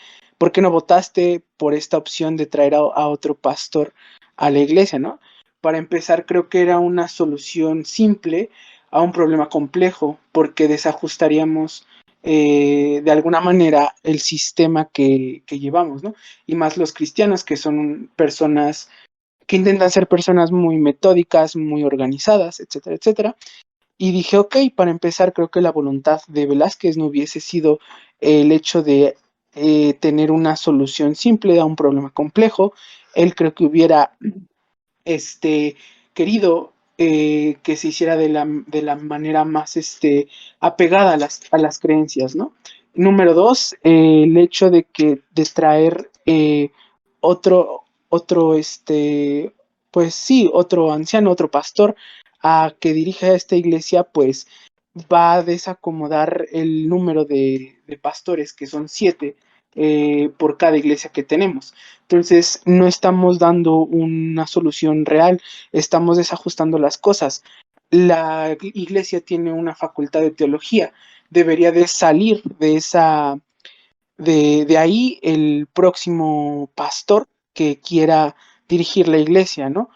no votaste por esta opción de traer a otro pastor a la iglesia, ¿no? Para empezar, creo que era una solución simple a un problema complejo, porque desajustaríamos de alguna manera el sistema que llevamos, ¿no? Y más los cristianos, que son personas que intentan ser personas muy metódicas, muy organizadas, etcétera, etcétera. Y dije, ok, para empezar, creo que la voluntad de Velázquez no hubiese sido el hecho de tener una solución simple a un problema complejo. Él creo que hubiera querido que se hiciera de la manera más apegada a las creencias, ¿no? Número dos, el hecho de traer otro, pues sí, otro anciano, otro pastor a que dirija esta iglesia, pues va a desacomodar el número de pastores, que son 7 por cada iglesia que tenemos. Entonces, no estamos dando una solución real, estamos desajustando las cosas. La iglesia tiene una facultad de teología, debería de salir de ahí el próximo pastor que quiera dirigir la iglesia, ¿no?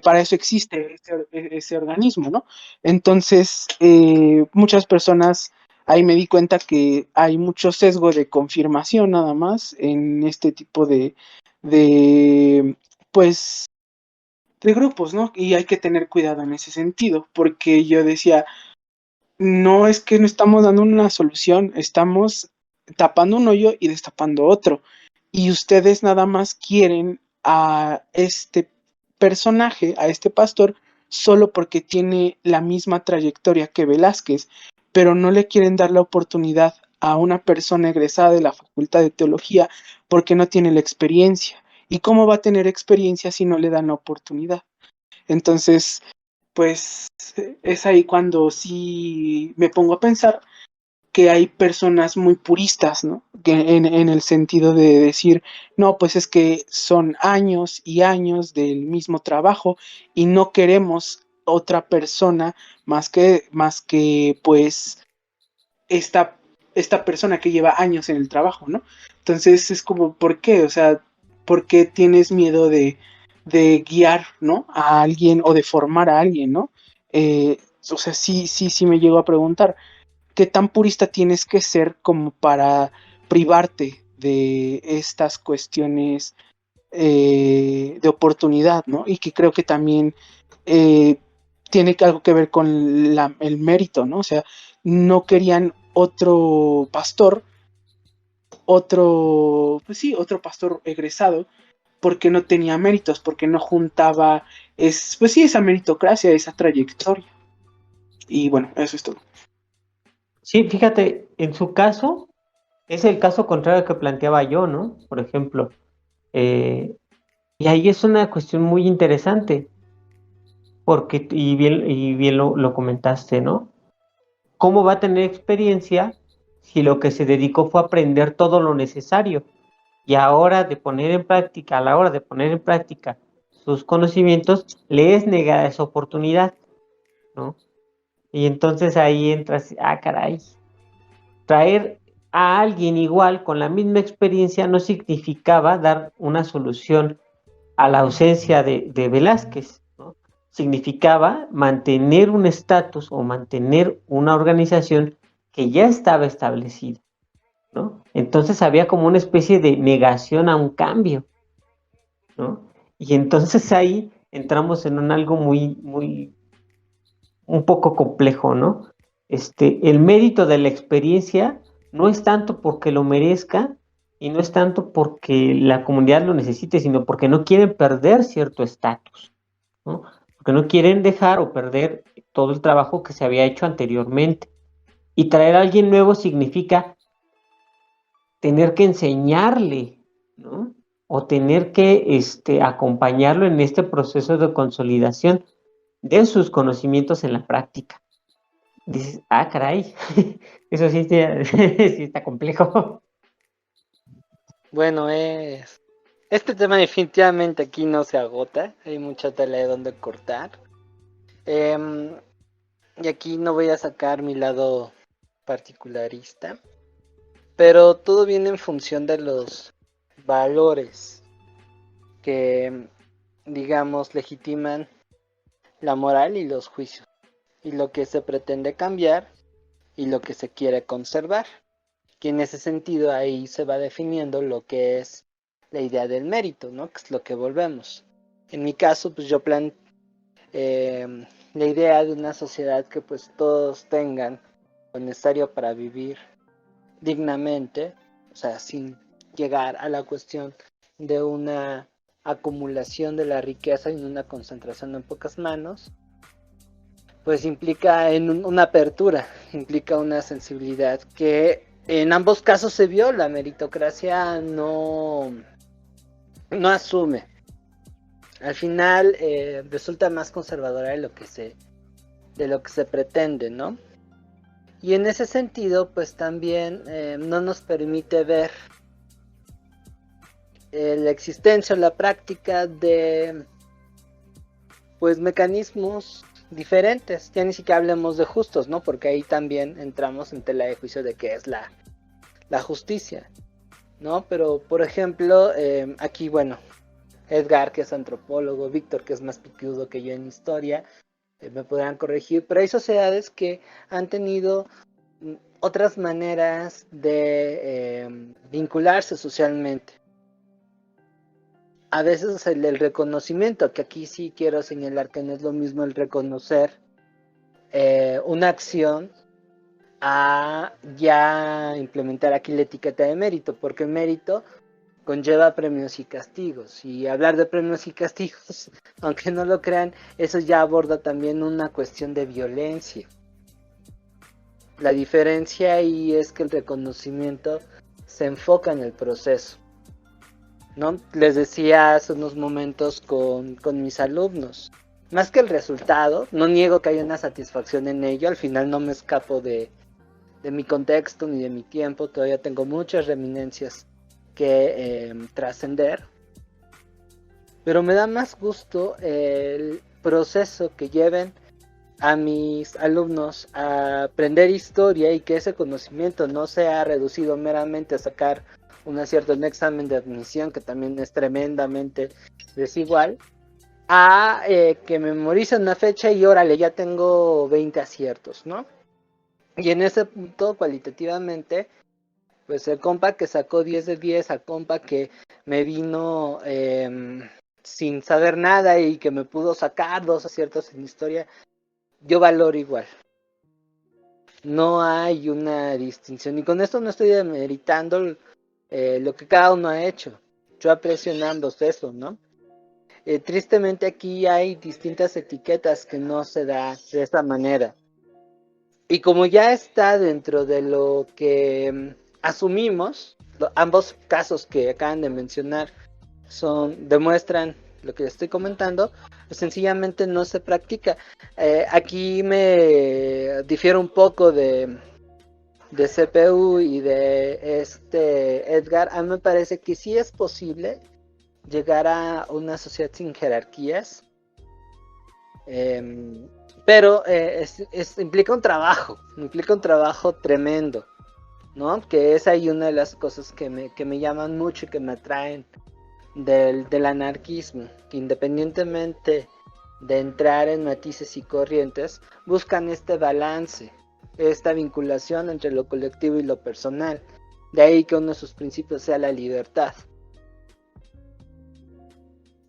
Para eso existe ese organismo, ¿no? Entonces, muchas personas, ahí me di cuenta que hay mucho sesgo de confirmación nada más en este tipo de pues, de grupos, ¿no? Y hay que tener cuidado en ese sentido, porque yo decía, no es que no estamos dando una solución, estamos tapando un hoyo y destapando otro. Y ustedes nada más quieren a este personaje, a este pastor, solo porque tiene la misma trayectoria que Velázquez, pero no le quieren dar la oportunidad a una persona egresada de la Facultad de Teología porque no tiene la experiencia. ¿Y cómo va a tener experiencia si no le dan la oportunidad? Entonces, pues es ahí cuando sí me pongo a pensar que hay personas muy puristas, ¿no? Que en el sentido de decir, no, pues es que son años y años del mismo trabajo y no queremos otra persona más que pues esta persona que lleva años en el trabajo, ¿no? Entonces es como, ¿por qué? O sea, ¿por qué tienes miedo de guiar, ¿no? A alguien o de formar a alguien, ¿no? O sea, sí me llego a preguntar, ¿qué tan purista tienes que ser como para privarte de estas cuestiones de oportunidad, ¿no? Y que creo que también eh, tiene algo que ver con el mérito, ¿no? O sea, no querían otro pastor, pues sí, otro pastor egresado, porque no tenía méritos, porque no juntaba, pues sí, esa meritocracia, esa trayectoria. Y bueno, eso es todo. Sí, fíjate, en su caso, es el caso contrario que planteaba yo, ¿no? Por ejemplo, eh, y ahí es una cuestión muy interesante, porque, y bien lo comentaste, ¿no? ¿Cómo va a tener experiencia si lo que se dedicó fue aprender todo lo necesario? Y ahora de poner en práctica, a la hora de poner en práctica sus conocimientos, le es negada esa oportunidad, ¿no? Y entonces ahí entras, caray, traer a alguien igual con la misma experiencia no significaba dar una solución a la ausencia de Velázquez, ¿no? Significaba mantener un estatus o mantener una organización que ya estaba establecida, ¿no? Entonces había como una especie de negación a un cambio, ¿no? Y entonces ahí entramos en algo un poco complejo, ¿no? El mérito de la experiencia no es tanto porque lo merezca y no es tanto porque la comunidad lo necesite, sino porque no quieren perder cierto estatus, ¿no? Porque no quieren dejar o perder todo el trabajo que se había hecho anteriormente. Y traer a alguien nuevo significa tener que enseñarle, ¿no? O tener que acompañarlo en este proceso de consolidación de sus conocimientos en la práctica. Dices, caray, eso sí está, sí está complejo. Bueno, este tema definitivamente aquí no se agota, hay mucha tela de donde cortar. Em, y aquí no voy a sacar mi lado particularista, pero todo viene en función de los valores que, digamos, legitiman la moral y los juicios, y lo que se pretende cambiar y lo que se quiere conservar. Que en ese sentido ahí se va definiendo lo que es la idea del mérito, ¿no? Que es lo que volvemos. En mi caso, pues yo la idea de una sociedad que pues todos tengan lo necesario para vivir dignamente, o sea, sin llegar a la cuestión de una acumulación de la riqueza y una concentración en pocas manos, pues implica una apertura, implica una sensibilidad que en ambos casos se vio. La meritocracia no asume. Al final resulta más conservadora de lo que se pretende, ¿no? Y en ese sentido, pues también no nos permite ver la existencia o la práctica de pues mecanismos diferentes. Ya ni siquiera hablemos de justos, ¿no? Porque ahí también entramos en tela de juicio de qué es la justicia, ¿no? Pero por ejemplo, aquí, bueno, Edgar, que es antropólogo, Víctor, que es más picudo que yo en historia, me podrán corregir, pero hay sociedades que han tenido otras maneras de vincularse socialmente. A veces el reconocimiento, que aquí sí quiero señalar que no es lo mismo el reconocer una acción a ya implementar aquí la etiqueta de mérito, porque el mérito conlleva premios y castigos, y hablar de premios y castigos, aunque no lo crean, eso ya aborda también una cuestión de violencia. La diferencia ahí es que el reconocimiento se enfoca en el proceso, ¿no? Les decía hace unos momentos con mis alumnos, más que el resultado, no niego que haya una satisfacción en ello, al final no me escapo de mi contexto ni de mi tiempo, todavía tengo muchas reminencias que trascender, pero me da más gusto el proceso que lleven a mis alumnos a aprender historia y que ese conocimiento no sea reducido meramente a sacar un acierto en un examen de admisión, que también es tremendamente desigual, a que memoricen una fecha y órale, ya tengo 20 aciertos, ¿no? Y en ese punto, cualitativamente, pues el compa que sacó 10 de 10, a compa que me vino sin saber nada y que me pudo sacar 2 aciertos en historia, yo valoro igual. No hay una distinción. Y con esto no estoy demeritando lo que cada uno ha hecho. Yo aprecio en ambos eso, ¿no? Tristemente aquí hay distintas etiquetas que no se da de esta manera. Y como ya está dentro de lo que asumimos, ambos casos que acaban de mencionar demuestran lo que estoy comentando, pues sencillamente no se practica. Aquí me difiero un poco de CPU y de Edgar. A mí me parece que sí es posible llegar a una sociedad sin jerarquías, pero implica un trabajo tremendo, ¿no? Que es ahí una de las cosas que me llaman mucho y que me atraen del anarquismo, que independientemente de entrar en matices y corrientes, buscan este balance, esta vinculación entre lo colectivo y lo personal. De ahí que uno de sus principios sea la libertad.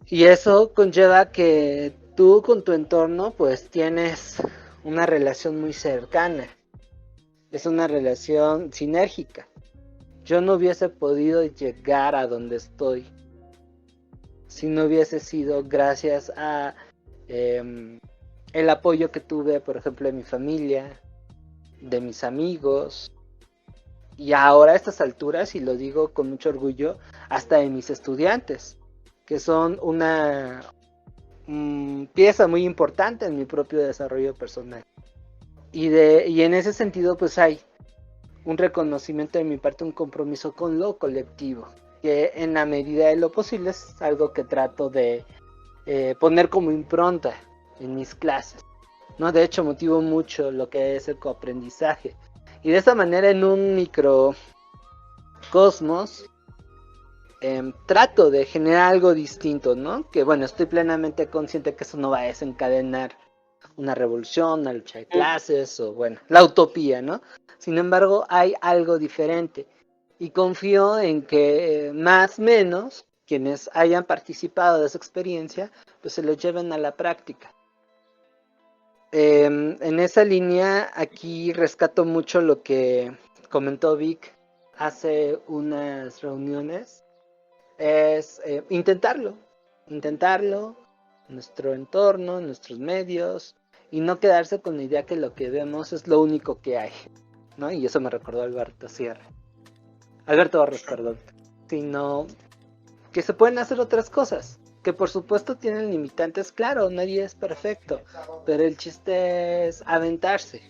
Y eso conlleva que tú con tu entorno pues tienes una relación muy cercana. Es una relación sinérgica. Yo no hubiese podido llegar a donde estoy si no hubiese sido gracias a el apoyo que tuve, por ejemplo, de mi familia, de mis amigos, y ahora a estas alturas, y lo digo con mucho orgullo, hasta de mis estudiantes, que son una pieza muy importante en mi propio desarrollo personal. Y en ese sentido pues hay un reconocimiento de mi parte, un compromiso con lo colectivo, que en la medida de lo posible es algo que trato de poner como impronta en mis clases. ¿no? De hecho, motivo mucho lo que es el coaprendizaje. Y de esa manera, en un microcosmos, trato de generar algo distinto, ¿no? Que bueno, estoy plenamente consciente que eso no va a desencadenar una revolución, una lucha de clases, o bueno, la utopía, ¿no? Sin embargo, hay algo diferente. Y confío en que más o menos quienes hayan participado de esa experiencia, pues se lo lleven a la práctica. En esa línea, aquí rescato mucho lo que comentó Vic hace unas reuniones, es intentarlo, nuestro entorno, nuestros medios, y no quedarse con la idea que lo que vemos es lo único que hay, ¿no? Y eso me recordó Alberto Barros, perdón. Sino que se pueden hacer otras cosas, que por supuesto tienen limitantes, claro, nadie es perfecto, pero el chiste es aventarse,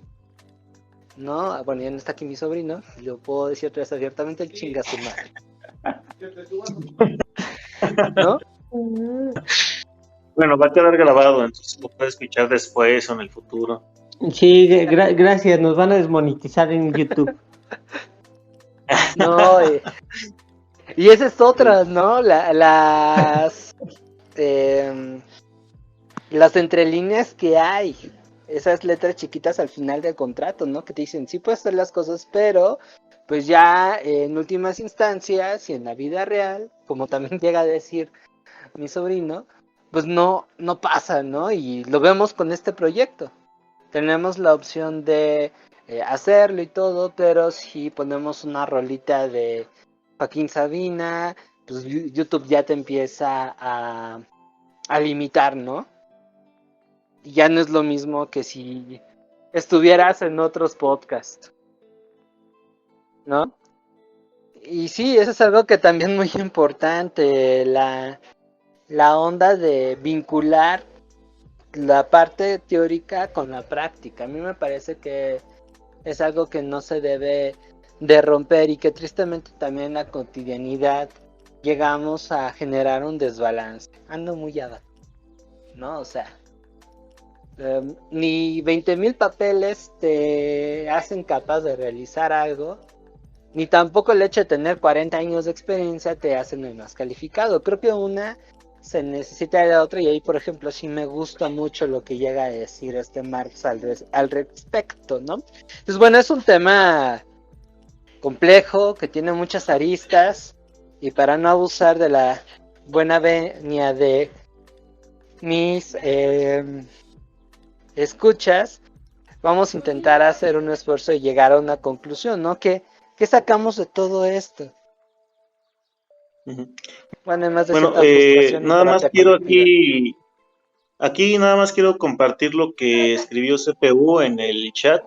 ¿no? Bueno, ya no está aquí mi sobrino, yo puedo decir otra vez abiertamente, el chinga su madre, ¿no? Bueno, va a quedar grabado, entonces lo puedes escuchar después o en el futuro. Sí, gracias, nos van a desmonetizar en YouTube. No, y esa es otra, ¿no? Las entrelíneas que hay, esas letras chiquitas al final del contrato, ¿no? Que te dicen, sí puedes hacer las cosas, pero pues ya en últimas instancias y en la vida real, como también llega a decir mi sobrino, pues no pasa, ¿no? Y lo vemos con este proyecto. Tenemos la opción de hacerlo y todo, pero si ponemos una rolita de Joaquín Sabina, pues YouTube ya te empieza a limitar, ¿no? Y ya no es lo mismo que si estuvieras en otros podcasts, ¿no? Y sí, eso es algo que también es muy importante, la onda de vincular la parte teórica con la práctica. A mí me parece que es algo que no se debe de romper y que tristemente también en la cotidianidad llegamos a generar un desbalance. Ando muy abajo, ¿no? O sea, ni 20,000 papeles te hacen capaz de realizar algo, ni tampoco el hecho de tener 40 años de experiencia te hacen el más calificado. Creo que una se necesita de la otra, y ahí, por ejemplo, sí me gusta mucho lo que llega a decir Marx al respecto, ¿no? Pues bueno, es un tema complejo, que tiene muchas aristas, y para no abusar de la buena venia de mis escuchas, vamos a intentar hacer un esfuerzo y llegar a una conclusión, ¿no? ¿Qué sacamos de todo esto? Bueno, además de cierta frustración y nada más terapia quiero colectiva. aquí nada más quiero compartir lo que escribió CPU en el chat.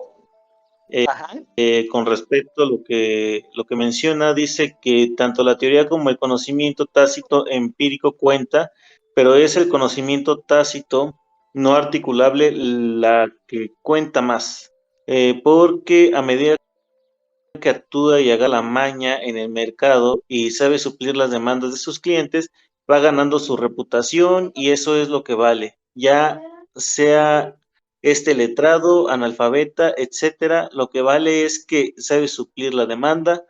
Con respecto a lo que menciona, dice que tanto la teoría como el conocimiento tácito empírico cuenta, pero es el conocimiento tácito no articulable la que cuenta más, porque a medida que actúa y haga la maña en el mercado y sabe suplir las demandas de sus clientes, va ganando su reputación y eso es lo que vale, ya sea letrado, analfabeta, etcétera, lo que vale es que sabe suplir la demanda.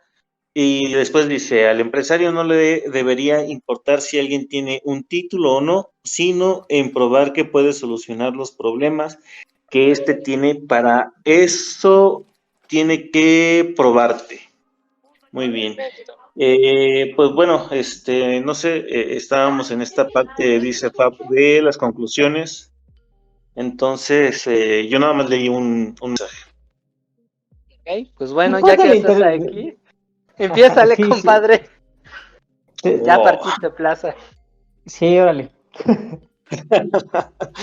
Y después dice, al empresario no le debería importar si alguien tiene un título o no, sino en probar que puede solucionar los problemas que tiene. Para eso tiene que probarte. Muy bien. Pues bueno, no sé, estábamos en esta parte, dice Fab, de las conclusiones. Entonces, yo nada más leí un mensaje. Ok, pues bueno, ya que estás aquí, empiézale, sí, compadre. Sí. Ya partiste plaza. Sí, órale.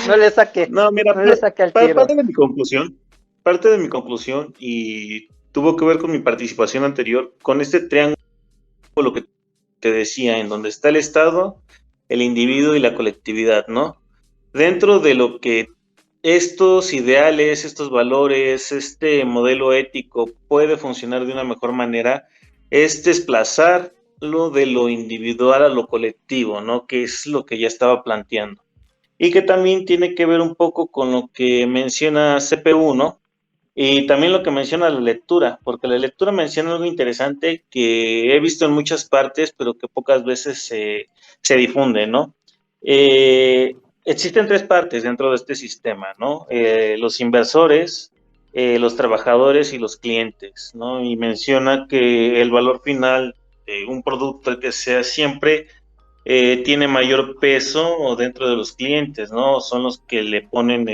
No le saque. No, mira, no le saque al tiro. Parte de mi conclusión, y tuvo que ver con mi participación anterior, con este triángulo que te decía, en donde está el Estado, el individuo y la colectividad, ¿no? Dentro de lo que estos ideales, estos valores, este modelo ético puede funcionar de una mejor manera, es desplazarlo de lo individual a lo colectivo, ¿no? Que es lo que ya estaba planteando. y que también tiene que ver un poco con lo que menciona CPU, ¿no? Y también lo que menciona la lectura, porque la lectura menciona algo interesante que he visto en muchas partes, pero que pocas veces se difunde, ¿no? Existen tres partes dentro de este sistema, ¿no? Los inversores, los trabajadores y los clientes, ¿no? Y menciona que el valor final de un producto que sea siempre tiene mayor peso dentro de los clientes, ¿no? Son los que le ponen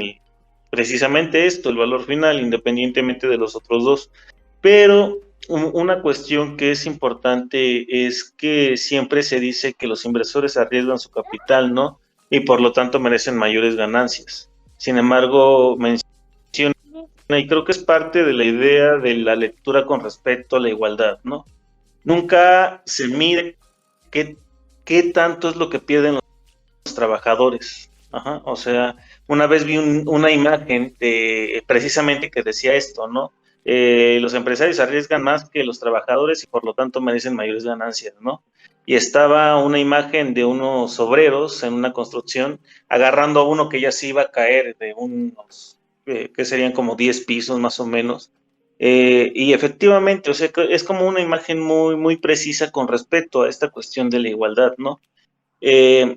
precisamente esto, el valor final, independientemente de los otros dos. Pero una cuestión que es importante es que siempre se dice que los inversores arriesgan su capital, ¿no? Y por lo tanto merecen mayores ganancias. Sin embargo, menciona, y creo que es parte de la idea de la lectura con respecto a la igualdad, ¿no? Nunca se mide qué tanto es lo que pierden los trabajadores. Ajá, o sea, una vez vi una imagen precisamente que decía esto, ¿no? Los empresarios arriesgan más que los trabajadores y por lo tanto merecen mayores ganancias, ¿no? Y estaba una imagen de unos obreros en una construcción agarrando a uno que ya se iba a caer de unos, que serían como 10 pisos más o menos. Y efectivamente, o sea, es como una imagen muy, muy precisa con respecto a esta cuestión de la igualdad, ¿no?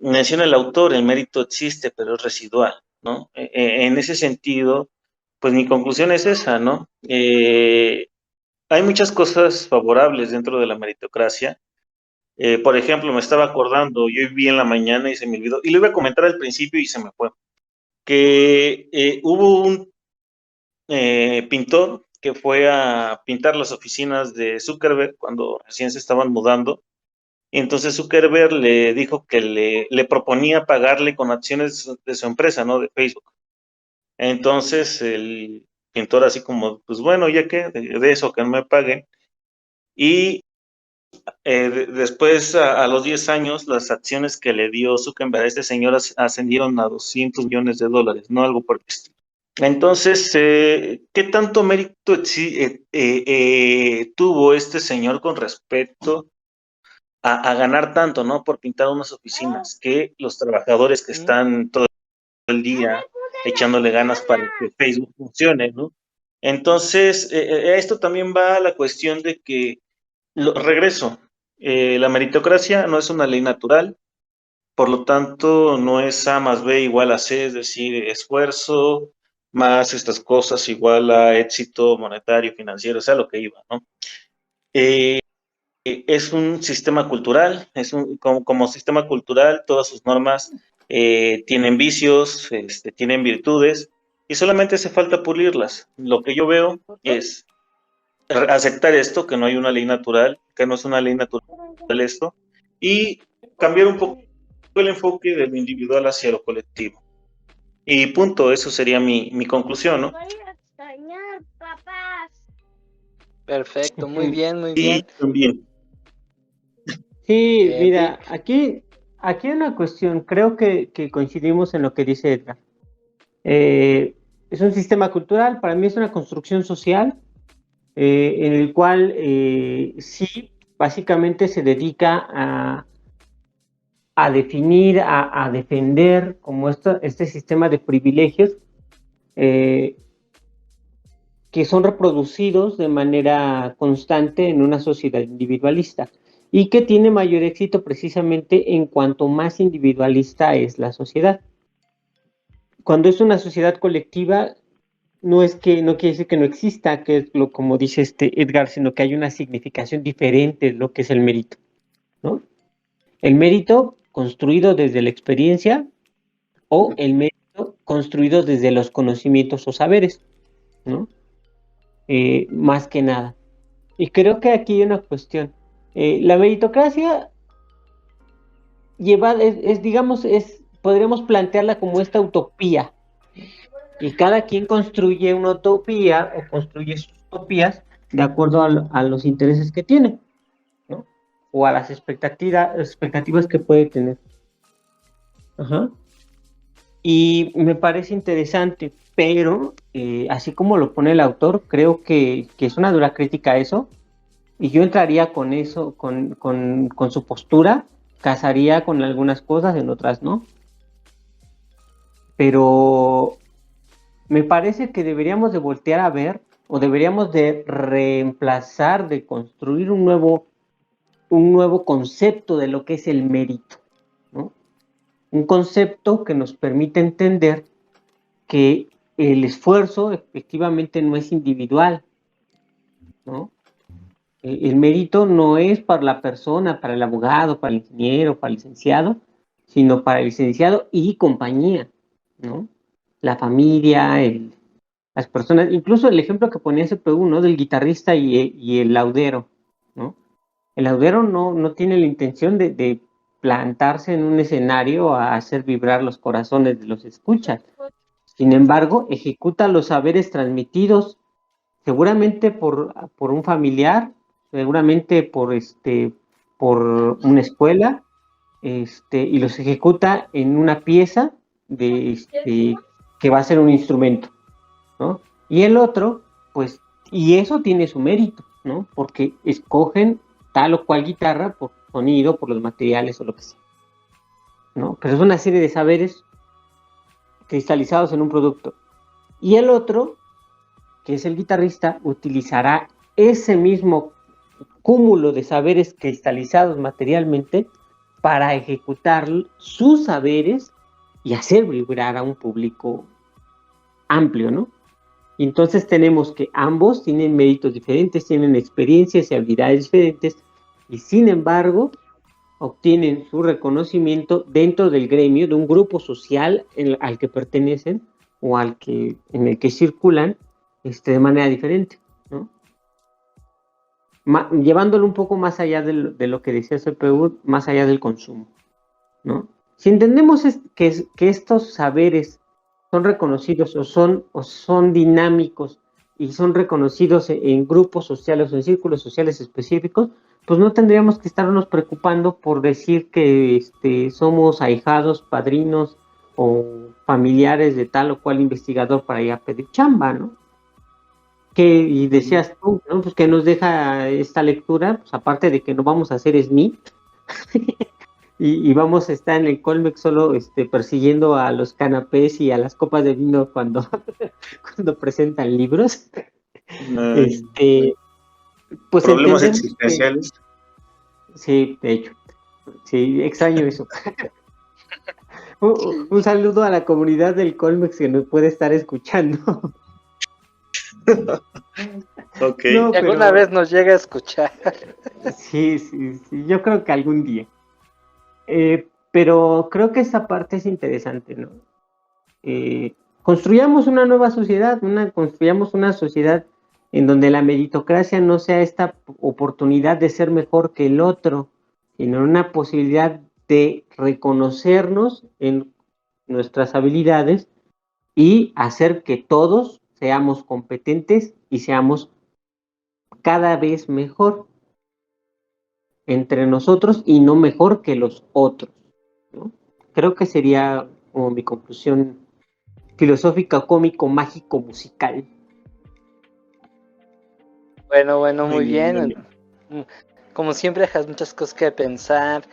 Menciona el autor, el mérito existe, pero es residual, ¿no? En ese sentido, pues mi conclusión es esa, ¿no? Hay muchas cosas favorables dentro de la meritocracia. Por ejemplo, me estaba acordando, yo vi en la mañana y se me olvidó, y lo iba a comentar al principio y se me fue, que hubo un pintor que fue a pintar las oficinas de Zuckerberg cuando recién se estaban mudando. Y entonces Zuckerberg le dijo que le proponía pagarle con acciones de su empresa, ¿no? De Facebook. Entonces el pintor así como, pues bueno, ya que de eso que no me paguen. Y después, a los 10 años, las acciones que le dio Zuckerberg a este señor ascendieron a $200 millones, ¿no? Algo por el estilo. Entonces, ¿qué tanto mérito tuvo este señor con respecto a ganar tanto, ¿no? Por pintar unas oficinas, que los trabajadores que están todo el día echándole ganas para que Facebook funcione, ¿no? Entonces, esto también va a la cuestión de que, regreso, la meritocracia no es una ley natural, por lo tanto, no es A más B igual a C, es decir, esfuerzo más estas cosas igual a éxito monetario, financiero, o sea, lo que iba, ¿no? Es un sistema cultural, como sistema cultural, todas sus normas tienen vicios, tienen virtudes, y solamente hace falta pulirlas. Lo que yo veo es aceptar esto, que no hay una ley natural, que no es una ley natural esto, y cambiar un poco el enfoque de lo individual hacia lo colectivo. Y punto, eso sería mi conclusión, ¿no? Perfecto, muy bien, muy Sí, bien. también. Sí, Bien, mira, aquí hay una cuestión, creo que coincidimos en lo que dice Edgar. Es un sistema cultural, para mí es una construcción social, en el cual sí, básicamente se dedica a definir, a defender como este sistema de privilegios eh, que son reproducidos de manera constante en una sociedad individualista y que tiene mayor éxito precisamente en cuanto más individualista es la sociedad. Cuando es una sociedad colectiva, no quiere decir que no exista, que es como dice Edgar, sino que hay una significación diferente de lo que es el mérito, ¿no? El mérito construido desde la experiencia o el mérito construido desde los conocimientos o saberes, ¿no? Más que nada. Y creo que aquí hay una cuestión. La meritocracia podríamos plantearla como esta utopía. Y cada quien construye una utopía o construye sus utopías de acuerdo a los intereses que tiene, ¿no? O a las expectativas que puede tener. Ajá. Y me parece interesante, pero así como lo pone el autor, creo que es una dura crítica a eso. Y yo entraría con eso, con su postura, casaría con algunas cosas, en otras no. pero me parece que deberíamos de voltear a ver o deberíamos de reemplazar, de construir un nuevo concepto de lo que es el mérito, ¿no? Un concepto que nos permite entender que el esfuerzo efectivamente no es individual, ¿no? El mérito no es para la persona, para el abogado, para el ingeniero, para el licenciado, sino para el licenciado y compañía, ¿no? La familia, las personas, incluso el ejemplo que ponía CPU, ¿no? Del guitarrista y el laudero, ¿no? El laudero no tiene la intención de plantarse en un escenario a hacer vibrar los corazones de los escuchas. Sin embargo, ejecuta los saberes transmitidos seguramente por un familiar, seguramente por una escuela, y los ejecuta en una pieza que va a ser un instrumento, ¿no? Y el otro, pues, y eso tiene su mérito, ¿no? Porque escogen tal o cual guitarra por sonido, por los materiales o lo que sea, ¿no? Pero es una serie de saberes cristalizados en un producto. Y el otro, que es el guitarrista, utilizará ese mismo cúmulo de saberes cristalizados materialmente para ejecutar sus saberes y hacer vibrar a un público amplio, ¿no? Y entonces tenemos que ambos tienen méritos diferentes, tienen experiencias y habilidades diferentes, y sin embargo obtienen su reconocimiento dentro del gremio, de un grupo social al que pertenecen o en el que circulan de manera diferente, ¿no? Llevándolo un poco más allá de lo que decía CPU, más allá del consumo, ¿no? Si entendemos que estos saberes son reconocidos o son dinámicos y son reconocidos en grupos sociales o en círculos sociales específicos, pues no tendríamos que estarnos preocupando por decir que somos ahijados, padrinos o familiares de tal o cual investigador para ir a pedir chamba, ¿no? Y decías tú, ¿no? Pues que nos deja esta lectura, pues aparte de que no vamos a hacer SNI, y vamos a estar en el Colmex solo persiguiendo a los canapés y a las copas de vino cuando presentan libros. Pues problemas existenciales. Sí, de hecho. Sí, extraño eso. Un saludo a la comunidad del Colmex que nos puede estar escuchando. Okay. No, pero... alguna vez nos llega a escuchar. Sí, yo creo que algún día. Pero creo que esta parte es interesante, ¿no? Construyamos una nueva sociedad, construyamos una sociedad en donde la meritocracia no sea esta oportunidad de ser mejor que el otro, sino una posibilidad de reconocernos en nuestras habilidades y hacer que todos seamos competentes y seamos cada vez mejor entre nosotros y no mejor que los otros, ¿no? Creo que sería como mi conclusión filosófica, cómico, mágico, musical. Bueno, muy bien. Como siempre dejas muchas cosas que pensar.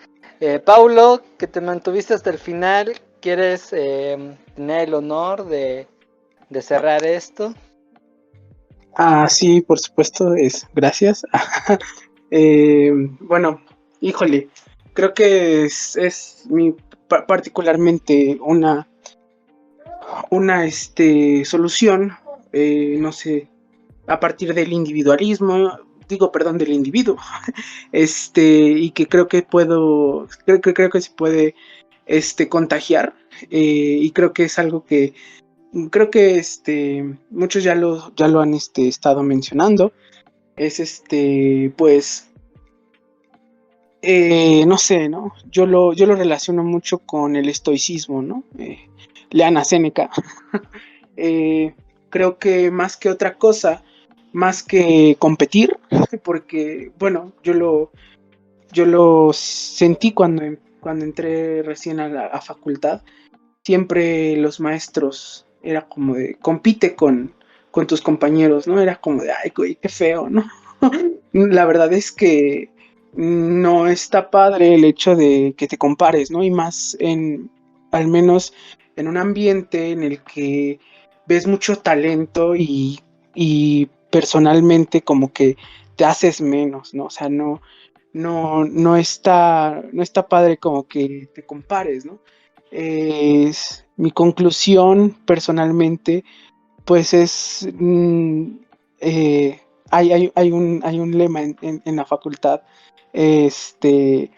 Paulo, que te mantuviste hasta el final, ¿quieres tener el honor de cerrar esto? Sí, por supuesto, gracias. Bueno, híjole, creo que es particularmente una solución, no sé, a partir del individualismo, del individuo, y que creo que creo que se puede contagiar, y creo que es algo que creo que muchos ya lo han estado mencionando. Es pues no sé, ¿no? Yo lo relaciono mucho con el estoicismo, ¿no? Lean a Séneca. Creo que más que otra cosa, más que competir, porque bueno, yo lo sentí cuando entré recién a facultad. Siempre los maestros era como de compite con tus compañeros, ¿no? Era como de, ay, güey, qué feo, ¿no? La verdad es que no está padre el hecho de que te compares, ¿no? Y más al menos en un ambiente en el que ves mucho talento y personalmente como que te haces menos, ¿no? O sea, no está padre como que te compares, ¿no? Mi conclusión personalmente, pues es, hay un lema en la facultad, que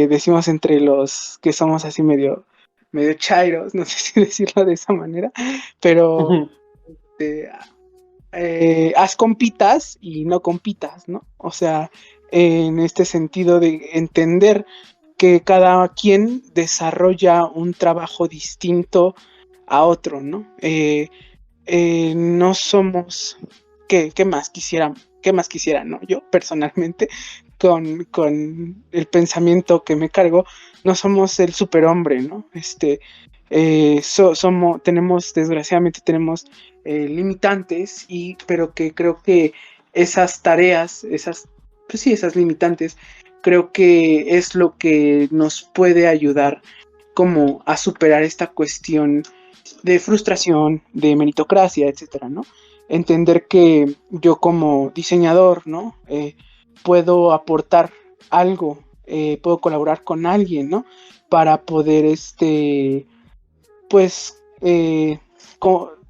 decimos entre los que somos así medio chairos, no sé si decirlo de esa manera, pero eh, haz compitas y no compitas, ¿no? O sea, en este sentido de entender que cada quien desarrolla un trabajo distinto a otro, ¿no? No somos, ¿qué más quisiera? ¿Qué más quisiera, no? Yo personalmente, con el pensamiento que me cargo, no somos el superhombre, ¿no? Desgraciadamente tenemos limitantes, pero que creo que esas tareas, esas limitantes, creo que es lo que nos puede ayudar como a superar esta cuestión de frustración, de meritocracia, etcétera, ¿no? Entender que yo como diseñador, ¿no? Puedo aportar algo, puedo colaborar con alguien, ¿no? Para poder, pues,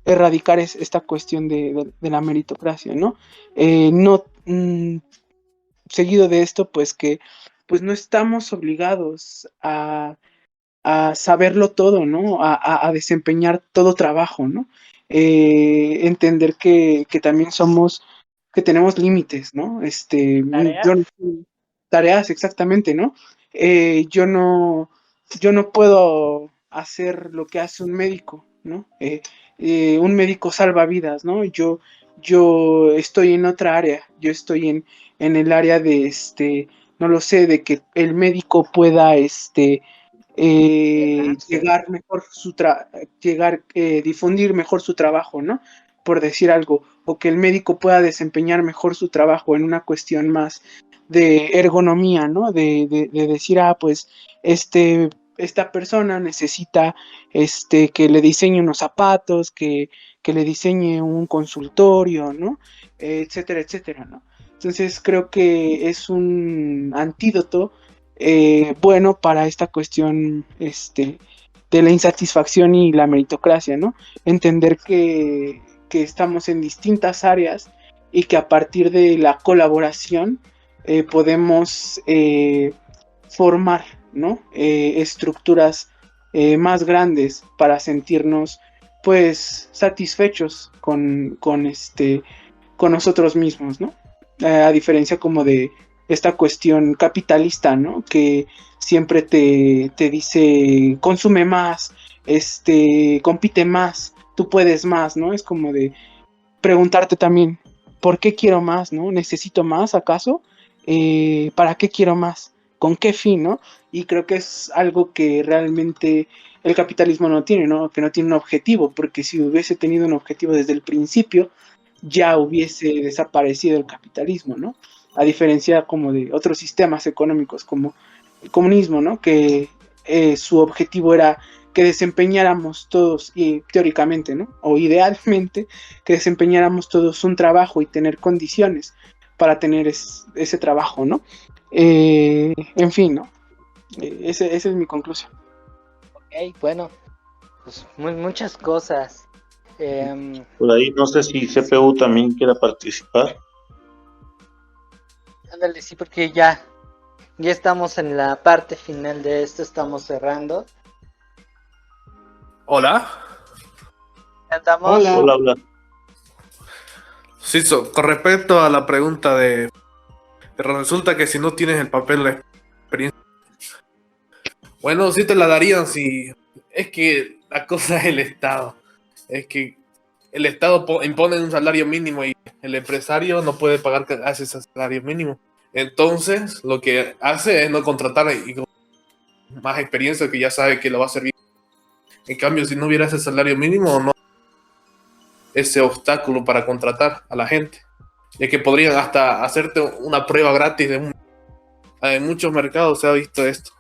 erradicar esta cuestión de la meritocracia, ¿no? No seguido de esto, pues que pues no estamos obligados a saberlo todo, ¿no? A desempeñar todo trabajo, ¿no? Entender que también que tenemos límites, ¿no? ¿Tareas? Tareas, exactamente, ¿no? Yo no puedo hacer lo que hace un médico, ¿no? Un médico salva vidas, ¿no? Yo estoy en otra área, yo estoy en el área de, no lo sé, de que el médico pueda, llegar mejor difundir mejor su trabajo, ¿no? Por decir algo, o que el médico pueda desempeñar mejor su trabajo en una cuestión más de ergonomía, ¿no? De decir, pues, esta persona necesita, que le diseñe unos zapatos, que le diseñe un consultorio, ¿no? Etcétera, etcétera, ¿no? Entonces creo que es un antídoto bueno para esta cuestión de la insatisfacción y la meritocracia, ¿no? Entender que estamos en distintas áreas y que a partir de la colaboración podemos formar, ¿no? Estructuras más grandes para sentirnos pues satisfechos con nosotros mismos, ¿no? A diferencia como de esta cuestión capitalista, ¿no? Que siempre te dice, consume más, compite más, tú puedes más, ¿no? Es como de preguntarte también, ¿por qué quiero más, no? ¿Necesito más, acaso? ¿Para qué quiero más? ¿Con qué fin, no? Y creo que es algo que realmente el capitalismo no tiene, ¿no? Que no tiene un objetivo, porque si hubiese tenido un objetivo desde el principio, ya hubiese desaparecido el capitalismo, ¿no? A diferencia como de otros sistemas económicos como el comunismo, ¿no? Que su objetivo era que desempeñáramos todos, y teóricamente, ¿no? O idealmente, que desempeñáramos todos un trabajo y tener condiciones para tener ese trabajo, ¿no? En fin, ¿no? Esa es mi conclusión. Ok, bueno, pues muchas cosas. Por ahí no sé si CPU también quiera participar. Ándale, sí, porque ya estamos en la parte final de esto, estamos cerrando. Hola. Andamos. Hola. Hola. Sí, con respecto a la pregunta pero resulta que si no tienes el papel, la experiencia. Bueno, sí te la darían si. Es que la cosa es el Estado. Es que el Estado impone un salario mínimo y el empresario no puede pagar ese salario mínimo. Entonces, lo que hace es no contratar y con más experiencia que ya sabe que lo va a servir. En cambio, si no hubiera ese salario mínimo, no ese obstáculo para contratar a la gente. Ya que podrían hasta hacerte una prueba gratis en muchos mercados se ha visto esto.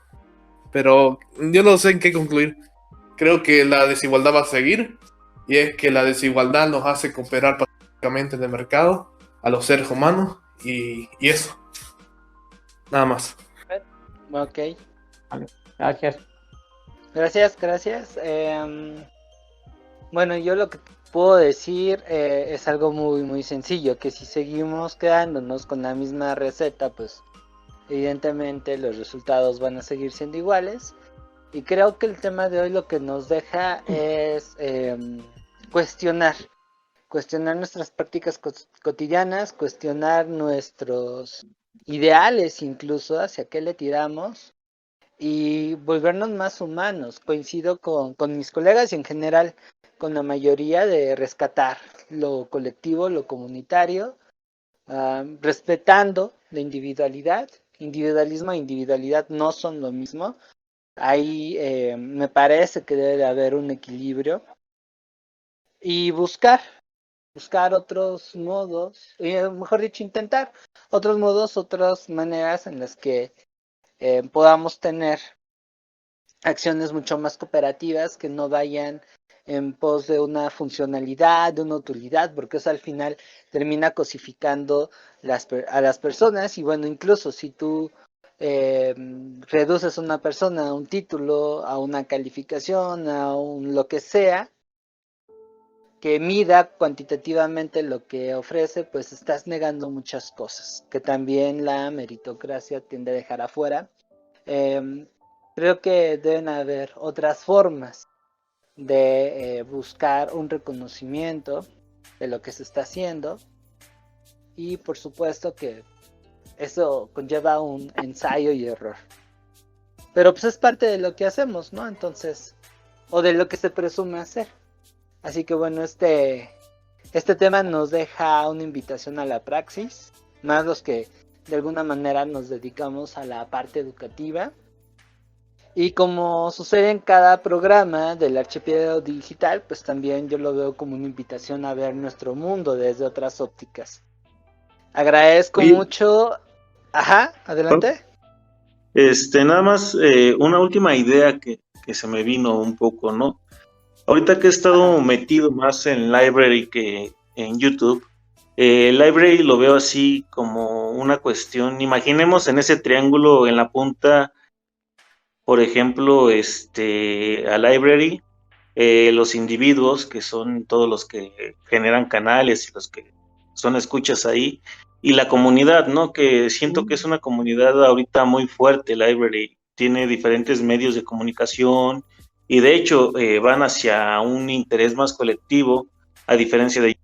Pero yo no sé en qué concluir. creo que la desigualdad va a seguir, y es que la desigualdad nos hace cooperar pacíficamente en el mercado a los seres humanos, y eso, nada más. Ok, Gracias. gracias. Bueno, yo lo que puedo decir es algo muy sencillo, que si seguimos quedándonos con la misma receta, pues evidentemente los resultados van a seguir siendo iguales. Y creo que el tema de hoy lo que nos deja es cuestionar nuestras prácticas cotidianas, cuestionar nuestros ideales incluso, hacia qué le tiramos, y volvernos más humanos. Coincido con mis colegas y en general con la mayoría de rescatar lo colectivo, lo comunitario, respetando la individualidad. Individualismo e individualidad no son lo mismo. Ahí me parece que debe de haber un equilibrio y buscar otros modos, mejor dicho, intentar otros modos, otras maneras en las que podamos tener acciones mucho más cooperativas que no vayan en pos de una funcionalidad, de una utilidad, porque eso al final termina cosificando a las personas. Y bueno, incluso si tú reduces a una persona a un título, a una calificación, a un lo que sea, que mida cuantitativamente lo que ofrece, pues estás negando muchas cosas, que también la meritocracia tiende a dejar afuera. Creo que deben haber otras formas de buscar un reconocimiento de lo que se está haciendo, y por supuesto que eso conlleva un ensayo y error, pero pues es parte de lo que hacemos, ¿no? Entonces, o de lo que se presume hacer. Así que bueno, este tema nos deja una invitación a la praxis, más los que de alguna manera nos dedicamos a la parte educativa. Y como sucede en cada programa del Archipiélago Digital, pues también yo lo veo como una invitación a ver nuestro mundo desde otras ópticas. Agradezco mucho. Ajá, adelante. Nada más una última idea que se me vino un poco, ¿no? Ahorita que he estado metido más en Library que en YouTube, Library lo veo así como una cuestión. Imaginemos en ese triángulo en la punta, por ejemplo, a Library, los individuos, que son todos los que generan canales y los que son escuchas ahí, y la comunidad, ¿no? Que siento que es una comunidad ahorita muy fuerte. Library tiene diferentes medios de comunicación y de hecho van hacia un interés más colectivo, a diferencia de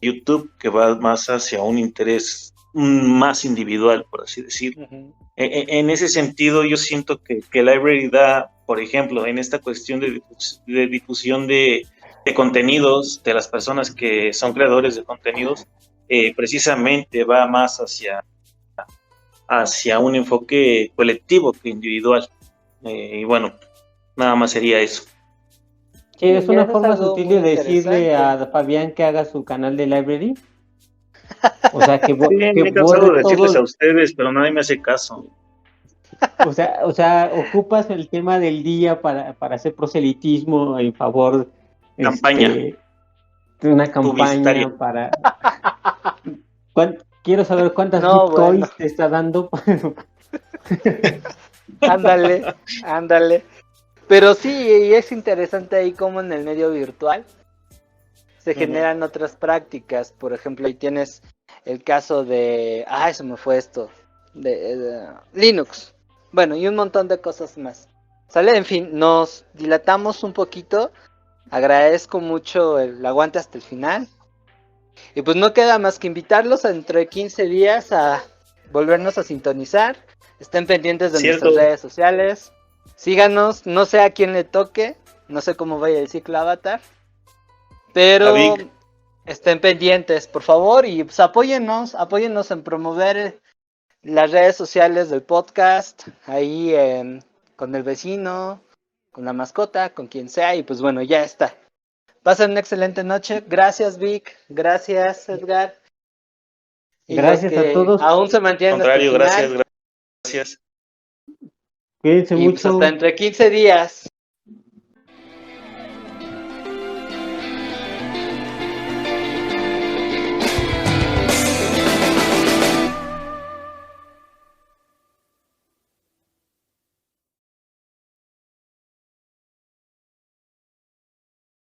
YouTube, que va más hacia un interés más individual, por así decirlo. En ese sentido, yo siento que Library da, por ejemplo, en esta cuestión de difusión de contenidos, de las personas que son creadores de contenidos, precisamente va más hacia un enfoque colectivo que individual. Y bueno, nada más sería eso. Sí, es una forma sutil de decirle a Fabián que haga su canal de Library. O sea, que me he cansado de decirles a ustedes, pero nadie me hace caso. O sea, ocupas el tema del día para hacer proselitismo en favor de una campaña para... Quiero saber cuántas bitcoins te está dando. Ándale. Pero sí, es interesante ahí como en el medio virtual se generan otras prácticas. Por ejemplo, ahí tienes el caso de... se me fue esto. De Linux. Bueno, y un montón de cosas más. ¿Sale? En fin, nos dilatamos un poquito. Agradezco mucho el aguante hasta el final. Y pues no queda más que invitarlos dentro de 15 días a volvernos a sintonizar. Estén pendientes de nuestras redes sociales. Síganos, no sé a quién le toque. No sé cómo vaya el ciclo Avatar. Pero estén pendientes, por favor. Y pues apóyennos en promover las redes sociales del podcast. Ahí con el vecino, con la mascota, con quien sea. Y pues bueno, ya está. Pasen una excelente noche. Gracias, Vic. Gracias, Edgar. Y gracias a todos. Aún se mantienen hasta el final. Gracias. Cuídense mucho. Pues hasta entre 15 días.